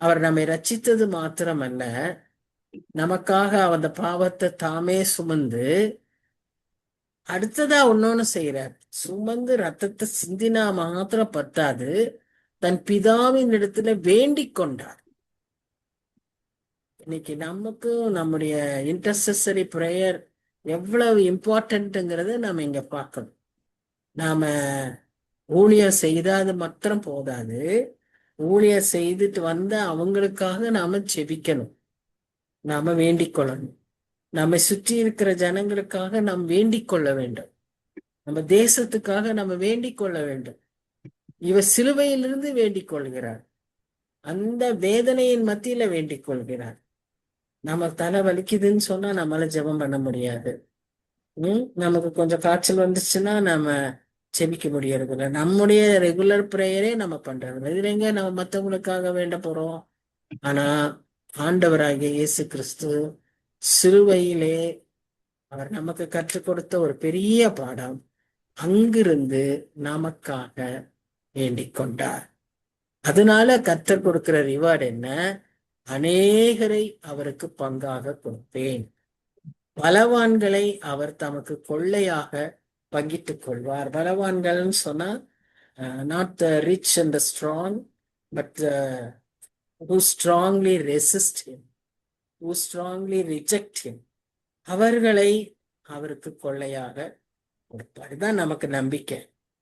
அவர் நம்மை ரட்சித்தது மாத்திரமல்ல, நமக்காக அந்த பாவத்தை தாமே சுமந்து அடுத்ததா ஒன்னொன்னு செய்யறார். சுமந்து ரத்தத்தை சிந்தினா மாத்திரம் பத்தாது, தன் பிதாவின் இடத்துல வேண்டிக் கொண்டார். இன்னைக்கு நமக்கு நம்முடைய இன்டர்செசரி பிரேயர் எவ்வளவு இம்பார்ட்டன்ட்ங்கிறத நாம இங்க பார்க்கணும். நாம ஊழியர் செய்தா அது மாத்திரம் போதாது, ஊழியர் செய்துட்டு வந்த அவங்களுக்காக நாம ஜெபிக்கணும், நாம வேண்டிக் கொள்ளணும். நம்மை சுற்றி இருக்கிற ஜனங்களுக்காக நாம் வேண்டிக் கொள்ள வேண்டும், நம்ம தேசத்துக்காக நம்ம வேண்டிக் கொள்ள வேண்டும். இவர் சிலுவையிலிருந்து வேண்டிக் கொள்கிறார், அந்த வேதனையின் மத்தியில வேண்டிக் கொள்கிறார். நம்ம தலை வலிக்குதுன்னு சொன்னா நம்மளால ஜெபம் பண்ண முடியாது. நமக்கு கொஞ்சம் காய்ச்சல் வந்துச்சுன்னா நம்ம செபிக்க முடியறது இல்லை. நம்முடைய ரெகுலர் பிரேயரே நம்ம பண்றது இதுல எங்க நம்ம மற்றவங்களுக்காக வேண்ட போறோம்? ஆனா ஆண்டவராகிய இயேசு கிறிஸ்து சிலுவையிலே அவர் நமக்கு கற்றுக் கொடுத்த ஒரு பெரிய பாடம், அங்கிருந்து நமக்காக வேண்டிக் கொண்டார். அதனால கர்த்தர் கொடுக்கிற ரிவார்டு என்ன? அநேகரை அவருக்கு பங்காக கொடுப்பேன். பலவான்களை அவர் தமக்கு கொள்ளையாக பங்கிட்டுக் கொள்வார். பலவான்கள்னு சொன்னா not the rich and the strong, but who strongly resist him, who strongly reject him, அவர்களை அவருக்கு கொள்ளையாக கொடுப்பார். இதுதான் நமக்கு நம்பிக்கை.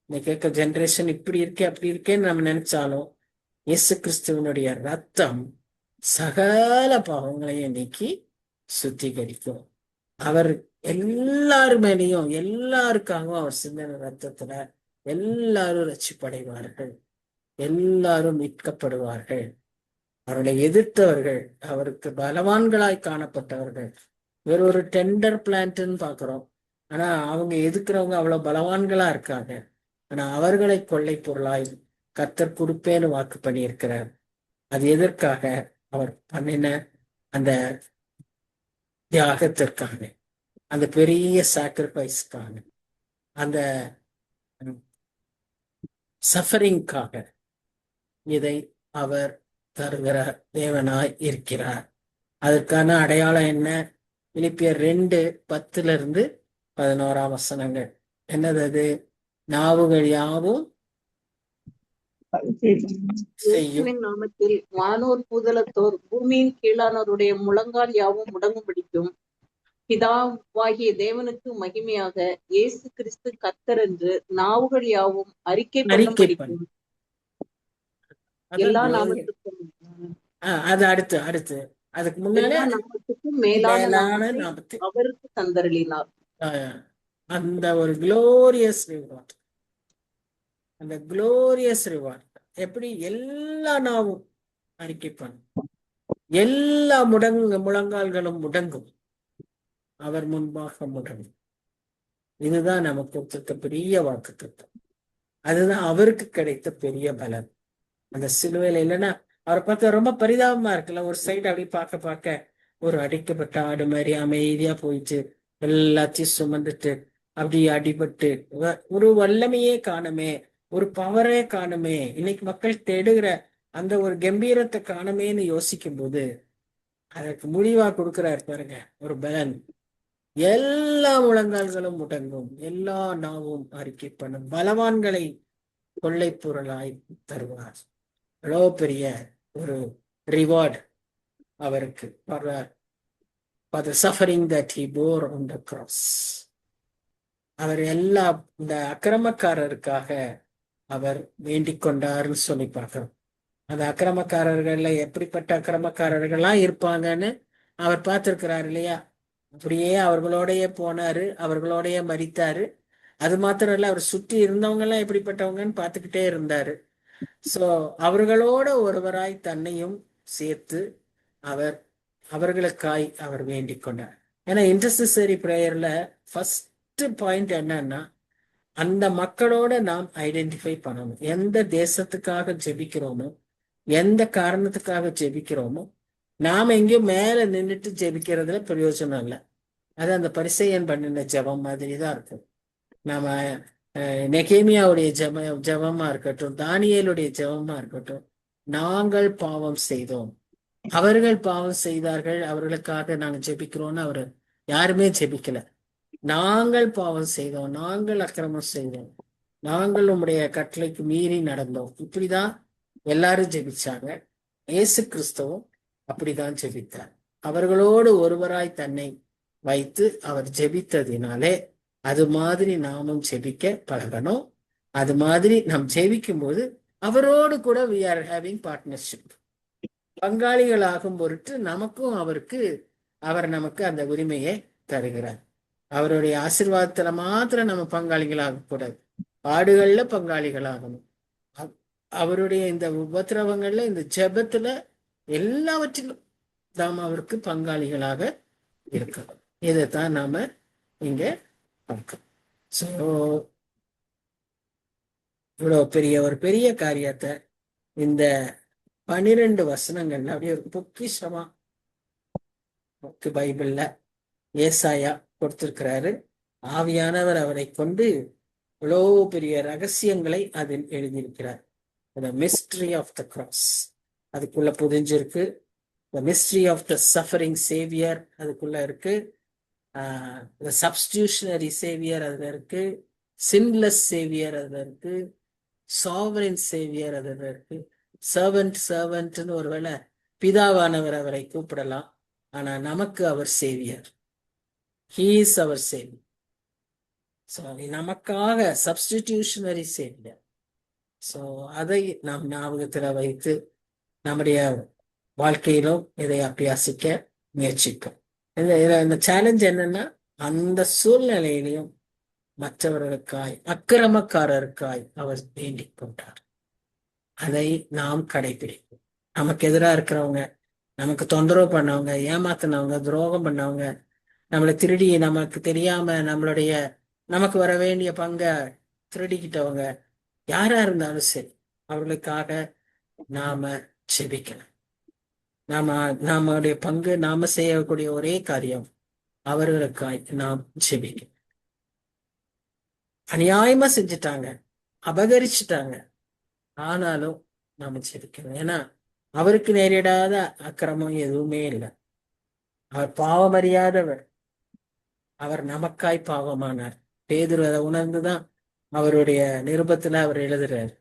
இன்னைக்கு இருக்க ஜெனரேஷன் இப்படி இருக்கே அப்படி இருக்கேன்னு நம்ம நினைச்சாலும் இயேசு கிறிஸ்துவனுடைய ரத்தம் சகல பாவங்களையும் நீக்கி சுத்திகரிக்கும். அவர் எல்லாருமேலையும் எல்லாருக்காகவும் அவர் சிந்தின ரத்தத்துல எல்லாரும் ரட்சிப்படைவார்கள், எல்லாரும் மீட்கப்படுவார்கள். அவர்களை எதிர்த்தவர்கள், அவருக்கு பலவான்களாய் காணப்பட்டவர்கள். வேற ஒரு டெண்டர் பிளான்ட்னு பாக்குறோம். ஆனா அவங்க எதிர்க்கிறவங்க அவ்வளவு பலவான்களா இருக்காங்க. ஆனா அவர்களை கொள்ளை பொருளாய் கர்த்தர் கொடுப்பேன்னு வாக்கு பண்ணியிருக்கிறார். அது எதற்காக? அவர் பண்ணின அந்த தியாகத்திற்காக, அந்த பெரிய சாக்ரிஃபைஸ்க்காக, அந்த சஃபரிங்காக இதை அவர் தருகிற தேவனாய் இருக்கிறார். அதற்கான அடையாளம் என்ன? பிலிப்பியர் 2:10-11 என்னது அது? நாவுகள் யாவும் செய்யும். இயேசுவின் நாமத்தில் வானோர் பூதலத்தோர் பூமியின் கீழானோருடைய முழங்கால் யாவும் முடங்கும்படிக்கும் பிதாவாகிய தேவனுக்கு மகிமையாக இயேசு கிறிஸ்து கர்த்தர் என்று நாவுகள் யாவும் அறிக்கை பண்ணும்படிக்கும் எல்லா நாமத்துக்கும் அது அடுத்து அதுக்கு முன்னால எல்லா நாமத்துக்கும் மேலான நாமத்தை நாமத்தை அவருக்கு தந்தருளினார். அந்த ஒரு குளோரியஸ் ரிவார்ட், அந்த குளோரியஸ் ரிவார்ட் எப்படி? எல்லா நாவும் அறிக்கை பண்ணும், எல்லா முழங்கால்களும் முடங்கும், அவர் முன்பாக முடங்கும். இதுதான் நமக்கு கொடுத்த பெரிய வாக்கு திட்டம். அதுதான் அவருக்கு கிடைத்த பெரிய பலன். அந்த சிலுவையில இல்லைன்னா அவரை பார்த்து ரொம்ப பரிதாபமா இருக்குல்ல. ஒரு சைடு அப்படி பார்க்க ஒரு அடிக்கப்பட்ட ஆடு மாதிரி அமைதியா போயிட்டு எல்லாத்தையும் சுமந்துட்டு அப்படி அடிபட்டு ஒரு வல்லமையே காணுமே, ஒரு பவரே காணுமே, இன்னைக்கு மக்கள் தேடுகிற அந்த ஒரு கம்பீரத்தை காணுமேன்னு யோசிக்கும் போது அதற்கு முடிவா கொடுக்கிறார் பாருங்க ஒரு பலன். எல்லா முழங்கால்களும் முடங்கும், எல்லா நாவும் அறிக்கை பண்ணும், பலவான்களை கொள்ளை பொருளாய் தருவார். எவ்வளோ பெரிய ஒரு ரிவார்ட் அவருக்கு for the suffering that he bore on the cross. அவர் எல்லா இந்த அக்கிரமக்காரருக்காக அவர் வேண்டிக் கொண்டாருன்னு சொல்லி பார்க்கிறோம். அந்த அக்கிரமக்காரர்கள்ல எப்படிப்பட்ட அக்கிரமக்காரர்கள்லாம் இருப்பாங்கன்னு அவர் பார்த்திருக்கிறார் இல்லையா? அப்படியே அவர்களோடைய போனாரு, அவர்களோடைய மரித்தாரு. அது மாத்திரம் இல்ல, அவர் சுற்றி இருந்தவங்க எல்லாம் எப்படிப்பட்டவங்கன்னு பார்த்துக்கிட்டே இருந்தாரு. சோ அவர்களோட ஒருவராய் தன்னையும் சேர்த்து அவர்களுக்காய் அவர் வேண்டிக் கொண்டார். ஏன்னா இன்டர்செசரி பிரேயர்ல ஃபர்ஸ்ட் பாயிண்ட் என்னன்னா, அந்த மக்களோட நாம் ஐடென்டிஃபை பண்ணணும். எந்த தேசத்துக்காக ஜெபிக்கிறோமோ, எந்த காரணத்துக்காக ஜெபிக்கிறோமோ, நாம எங்கேயும் மேல நின்றுட்டு ஜெபிக்கிறதுல பிரயோஜனம் இல்லை. அது அந்த பரிசேயன் பண்ணின ஜெபம் மாதிரி தான் இருக்கும். நாம நெகேமியாவுடைய ஜெபமா இருக்கட்டும், தானியேலுடைய ஜெபமா இருக்கட்டும், நாங்கள் பாவம் செய்தோம், அவர்கள் பாவம் செய்தார்கள், அவர்களுக்காக நாங்கள் ஜெபிக்கிறோம்னு அவர் யாருமே ஜெபிக்கல. நாங்கள் பாவம் செய்தோம், நாங்கள் அக்கிரமம் செய்தோம், நாங்கள் உம்முடைய கட்டளைக்கு மீறி நடந்தோம், இப்படிதான் எல்லாரும் ஜெபிச்சாங்க. இயேசு கிறிஸ்துவும் அப்படிதான் ஜெபித்தார். அவர்களோடு ஒருவராய் தன்னை வைத்து அவர் ஜெபித்ததினாலே அது மாதிரி நாமும் ஜெபிக்க பழகணும். அது மாதிரி நாம் ஜெபிக்கும் போது அவரோடு கூட we are having partnership, பங்காளிகளாகும் பொருட்டு நமக்கும் அவர் நமக்கு அந்த உரிமையை தருகிறார். அவருடைய ஆசீர்வாதத்துல மாத்திரம் நம்ம பங்காளிகளாக கூடாது, பாடுகள்ல பங்காளிகளாகணும். அவருடைய இந்த உபத்திரவங்கள்ல, இந்த ஜெபத்துல, எல்லாவற்றிலும் நாம் அவருக்கு பங்காளிகளாக இருக்கணும். இதைத்தான் நாம இங்க பார்க்கணும். ஸோ இவ்வளவு ஒரு பெரிய காரியத்தை இந்த 12 வசனங்கள்ல அப்படியே ஒரு பொக்கிஷமா பைபிள்ல ஏசாயா கொடுத்திருக்கிறாரு. ஆவியானவர் அவரை கொண்டு இவ்வளோ பெரிய ரகசியங்களை அதில் எழுதியிருக்கிறார். The mystery of the cross அதுக்குள்ள புதிஞ்சிருக்கு. The mystery of the suffering savior அதுக்குள்ள இருக்கு. The substitutionary savior அதுல இருக்கு. Sinless savior அதுல இருக்கு. Sovereign savior அதுல இருக்கு. servantன்னு ஒருவேளை பிதாவானவர் அவரை கூப்பிடலாம். ஆனா நமக்கு அவர் saviour. He is our savior. So நமக்காக substitutionary savior. ஸோ அதை நாம் ஞாபகத்துல வைத்து நம்முடைய வாழ்க்கையிலும் இதை அபியாசிக்க முயற்சிக்கும். இந்த சேலஞ்ச் என்னன்னா, அந்த சூழ்நிலையிலையும் மற்றவர்களுக்காய், அக்கிரமக்காரருக்காய் அவர் வேண்டிக் கொண்டார். அதை நாம் கடைபிடிப்போம். நமக்கு எதிராக இருக்கிறவங்க, நமக்கு தொந்தரவு பண்ணவங்க, ஏமாத்தினவங்க, துரோகம் பண்ணவங்க, நம்மளை திருடி நமக்கு தெரியாம நமக்கு வர வேண்டிய பங்கை திருடிக்கிட்டவங்க, யாரா இருந்தாலும் சரி, அவர்களுக்காக நாம செபிக்கணும். நம்முடைய பங்கு, நாம செய்யக்கூடிய ஒரே காரியம் அவர்களுக்காய் நாம் செபிக்கணும். அநியாயமா செஞ்சுட்டாங்க, அபகரிச்சுட்டாங்க, ஆனாலும் நாம செபிக்கணும். ஏன்னா அவருக்கு நேரிடாத அக்கிரமம் எதுவுமே இல்லை. அவர் பாவம் அறியாதவர், அவர் நமக்காய் பாவமானார். பேதுரு அதை உணர்ந்துதான் அவருடைய நிருபத்துல அவர் எழுதுறாரு,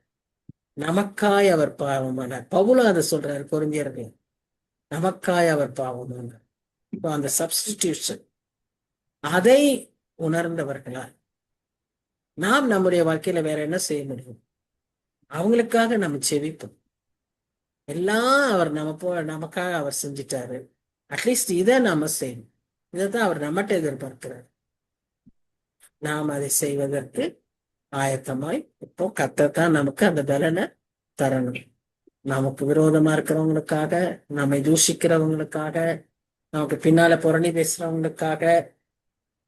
நமக்காய் அவர் பாவமானார். பவுலும் அதை சொல்றாரு கொரிந்தியர்கள், நமக்காய் அவர் பாவமானார். இப்போ அந்த சப்ஸ்டிடியூஷன், அதை உணர்ந்தவர்களால் நாம் நம்முடைய வாழ்க்கையில வேற என்ன செய்ய முடியும்? அவங்களுக்காக நம்ம செவிப்போம். எல்லாம் அவர் நமக்காக அவர் செஞ்சிட்டாரு, அட்லீஸ்ட் இதை நாம செய்யணும். இதைத்தான் அவர் நம்மகிட்ட எதிர்பார்க்கிறார். நாம் அதை செய்வதற்கு ஆயத்தமாய் இப்போ கர்த்தர் நமக்கு அந்த பலனை தரணும். நமக்கு விரோதமா இருக்கிறவங்களுக்காக, நம்மை தூஷிக்கிறவங்களுக்காக, நமக்கு பின்னால புரணி பேசுறவங்களுக்காக,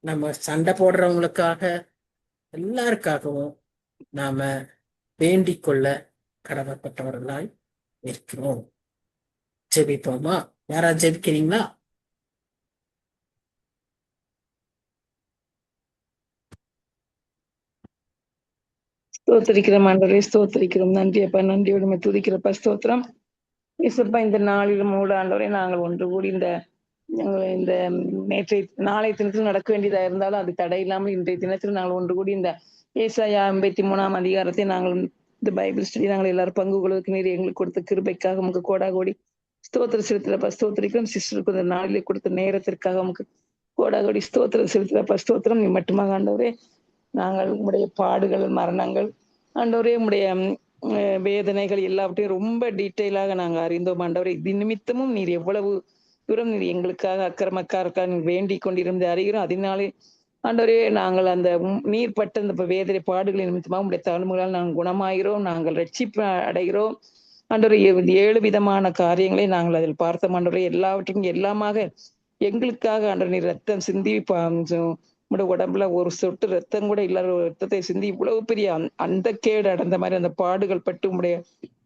நம்ம சண்டை போடுறவங்களுக்காக, எல்லாருக்காகவும் நாம வேண்டிக் கொள்ள கடமைப்பட்டவர்களாய் இருக்கிறோம். ஜெபிப்போமா? யாராவது ஜெபிக்கிறீங்களா? ஸ்தோத்திரிக்கிறோம் ஆண்டவரே, ஸ்தோத்திரிக்கிறோம். நன்றி அப்பா, நன்றியோடுமே துதிக்கிறப்பா, ஸ்தோத்திரம் இயேசுப்பா. இந்த நாளிலும் மூட ஆண்டவரே, நாங்கள் ஒன்று கூடி இந்த நாளைய தினத்தில் நடக்க வேண்டியதா இருந்தாலும் அது தடை இல்லாமல் இன்றைய தினத்தில் நாங்கள் ஒன்று கூடி இந்த ஏசாயா 53ஆம் அதிகாரத்தை நாங்கள் இந்த பைபிள் ஸ்டடி நாங்கள் எல்லாரும் பங்கு கொள்வதற்கு நீர் எங்களுக்கு கொடுத்த கிருபைக்காக உமக்கு கோடா கோடி ஸ்தோத்திர செலுத்துறப்பா, ஸ்தோத்திரிக்கிறோம். சிஸ்டருக்கு இந்த நாளிலே கொடுத்த நேரத்திற்காக உமக்கு கோடா கோடி ஸ்தோத்திரம் செலுத்துறப்பா, ஸ்தோத்திரம். நீ மட்டுமாக ஆண்டவரே, நாங்கள் உங்களுடைய பாடுகள், மரணங்கள், ஆண்டவரே உங்களுடைய வேதனைகள் எல்லாவற்றையும் ரொம்ப டீட்டெயிலாக நாங்கள் அறிந்தோம் ஆண்டவரே. இது நிமித்தமும் நீர் எவ்வளவு தூரம் நீர் எங்களுக்காக அக்கிரமக்காரக்காக நீர் வேண்டிக் கொண்டிருந்து அறிகிறோம். அதனாலே ஆண்டவரே, நாங்கள் அந்த நீர் பட்ட அந்த வேதனை பாடுகளின் நிமித்தமாக உங்களுடைய தாழ்வுகளால் நாங்கள் குணமாகிறோம், நாங்கள் ரட்சிப்பு அடைகிறோம் ஆண்டவரே. 7 விதமான காரியங்களை நாங்கள் அதில் பார்த்தோம் ஆண்டவரே. எல்லாவற்றுக்கும் எல்லாமாக எங்களுக்காக ஆண்டவர் நீர் ரத்தம் சிந்தி உங்களுடைய உடம்புல ஒரு சொட்டு ரத்தம் கூட இல்லாத ஒரு ரத்தத்தை சிந்தி இவ்வளவு பெரிய அந்த கேடு அடைந்த மாதிரி அந்த பாடுகள் பட்டு உங்களுடைய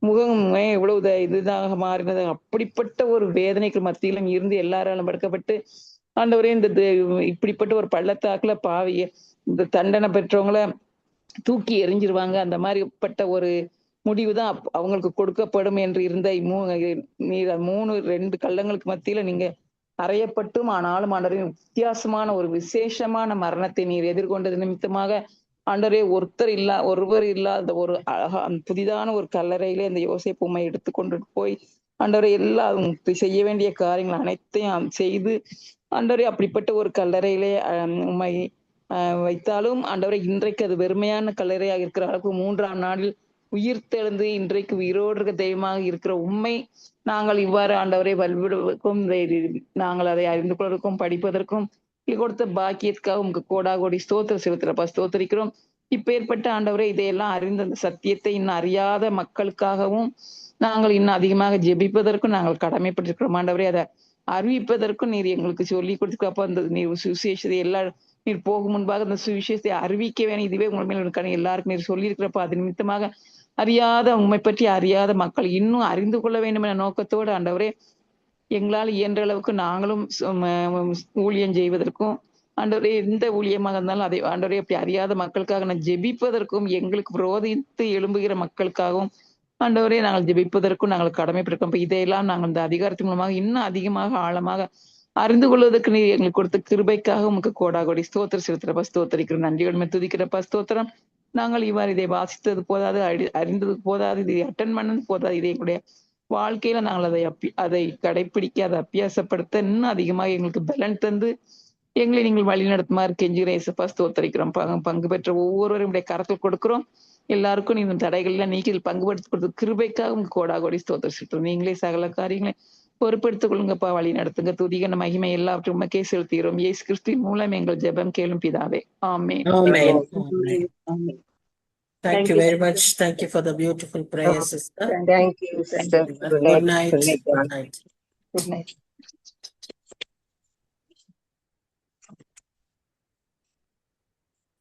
முகமே இவ்வளவு இதுதாக மாறினது. அப்படிப்பட்ட ஒரு வேதனைக்கு மத்தியிலும் இருந்து எல்லாராலும் படுக்கப்பட்டு ஆண்டவரே, இந்த இப்படிப்பட்ட ஒரு பள்ளத்தாக்குல பாவிய இந்த தண்டனை பெற்றவங்கள தூக்கி எறிஞ்சிருவாங்க, அந்த மாதிரிப்பட்ட ஒரு முடிவுதான் அவங்களுக்கு கொடுக்கப்படும் என்று இருந்த 2 கள்ளங்களுக்கு மத்தியில நீங்க அறையப்பட்டும் ஆனாலும் ஆண்டவரே, வித்தியாசமான ஒரு விசேஷமான மரணத்தை நீர் எதிர்கொண்டது நிமித்தமாக ஆண்டவரே, ஒருவர் இல்லாத ஒரு அழகா புதிதான ஒரு கல்லறையிலே அந்த யோசேப்பு உம்மை எடுத்துக்கொண்டு போய் ஆண்டவரே, எல்லாம் செய்ய வேண்டிய காரியங்கள் அனைத்தையும் செய்து ஆண்டவரே, அப்படிப்பட்ட ஒரு கல்லறையிலே உம்மை வைத்தாலும் ஆண்டவரே, இன்றைக்கு அது வெறுமையான கல்லறையாக இருக்கிற அளவுக்கு 3ஆம் நாளில் உயிர்த்தெழுந்து இன்றைக்கு உயிரோடு இருக்க தெய்வமாக இருக்கிற உண்மை நாங்கள் இவ்வாறு ஆண்டவரை வல்விடுவதற்கும் நாங்கள் அதை அறிந்து கொள்வதற்கும் படிப்பதற்கும் கொடுத்த பாக்கியத்துக்காக உங்களுக்கு கோடா கோடி ஸ்தோத்திர செலுத்துறப்பா, ஸ்தோத்திரிக்கிறோம். இப்பேற்பட்ட ஆண்டவரை இதையெல்லாம் அறிந்த அந்த சத்தியத்தை இன்னும் அறியாத மக்களுக்காகவும் நாங்கள் இன்னும் அதிகமாக ஜெபிப்பதற்கும் நாங்கள் கடமைப்பட்டிருக்கிறோம் ஆண்டவரே. அதை அறிவிப்பதற்கும் நீர் எங்களுக்கு சொல்லி கொடுத்துக்கப்போ அந்த நீர் சுவிசேஷத்தை நீர் போகும் முன்பாக அந்த சுவிசேஷத்தை அறிவிக்க வேணும், இதுவே உங்கள் மேல் எல்லாருக்கும் நீர் சொல்லியிருக்கிறப்ப அது நிமித்தமாக உண்மை பற்றி அறியாத மக்கள் இன்னும் அறிந்து கொள்ள வேண்டும் என நோக்கத்தோடு ஆண்டவரே, எங்களால் இயன்ற அளவுக்கு நாங்களும் ஊழியம் செய்வதற்கும் ஆண்டவரே, எந்த ஊழியமாக இருந்தாலும் அதை ஆண்டவரே அப்படி அறியாத மக்களுக்காக நான் ஜெபிப்பதற்கும், எங்களுக்கு விரோதித்து எழும்புகிற மக்களுக்காகவும் ஆண்டவரே நாங்கள் ஜெபிப்பதற்கும் நாங்கள் கடமைப்பட்டிருக்கோம். இதையெல்லாம் நாங்கள் இந்த அதிகாரத்தின் மூலமாக இன்னும் அதிகமாக ஆழமாக அறிந்து கொள்வதற்கு நீ எங்களுக்கு கொடுத்த கிருபைக்காக உமக்கு கோடா கோடி ஸ்தோத்திர செலுத்துறப்பா, ஸ்தோத்திரிக்கிறோம். நன்றியோடு துதிக்கிறப்பா, ஸ்தோத்திரம். நாங்கள் இவ்வாறு இதை வாசித்தது போதாது, அறிந்தது போதாது, இதை அட்டன் பண்ணது போதாது, இதை எங்களுடைய வாழ்க்கையில நாங்கள் அதை கடைபிடிக்க, அதை அபியாசப்படுத்த இன்னும் அதிகமாக எங்களுக்கு பலன் தந்து எங்களை நீங்கள் வழி நடத்துமாறு கெஞ்சுகிறேன் இயேசுப்பா, ஸ்தோத்திரிக்கிறோம். பங்கு பெற்ற ஒவ்வொருவரும் கரத்தில் கொடுக்கிறோம். எல்லாருக்கும் நீங்க தடைகள்லாம் நீக்கி பங்குபடுத்தி கொடுத்த கிருபைக்காக கோடா கோடி ஸ்தோத்திரம். நீங்களே சகல காரியங்களை பொறுப்பெடுத்துக் கொள்ளுங்கப்பா, வழி நடத்துங்க. துதிகன மகிமை எல்லாவற்றும் உமக்கே செலுத்துகிறோம். இயேசு கிறிஸ்துவின் மூலம் எங்கள் ஜெபம் கேளும் பிதாவே, ஆமென். ஆமென். ஆமென். ஆமென். Thank you very much. Thank you for the beautiful prayer, sister. Thank you, sister. Thank you. Good Good night. night. Good night, Good John. night. Good night.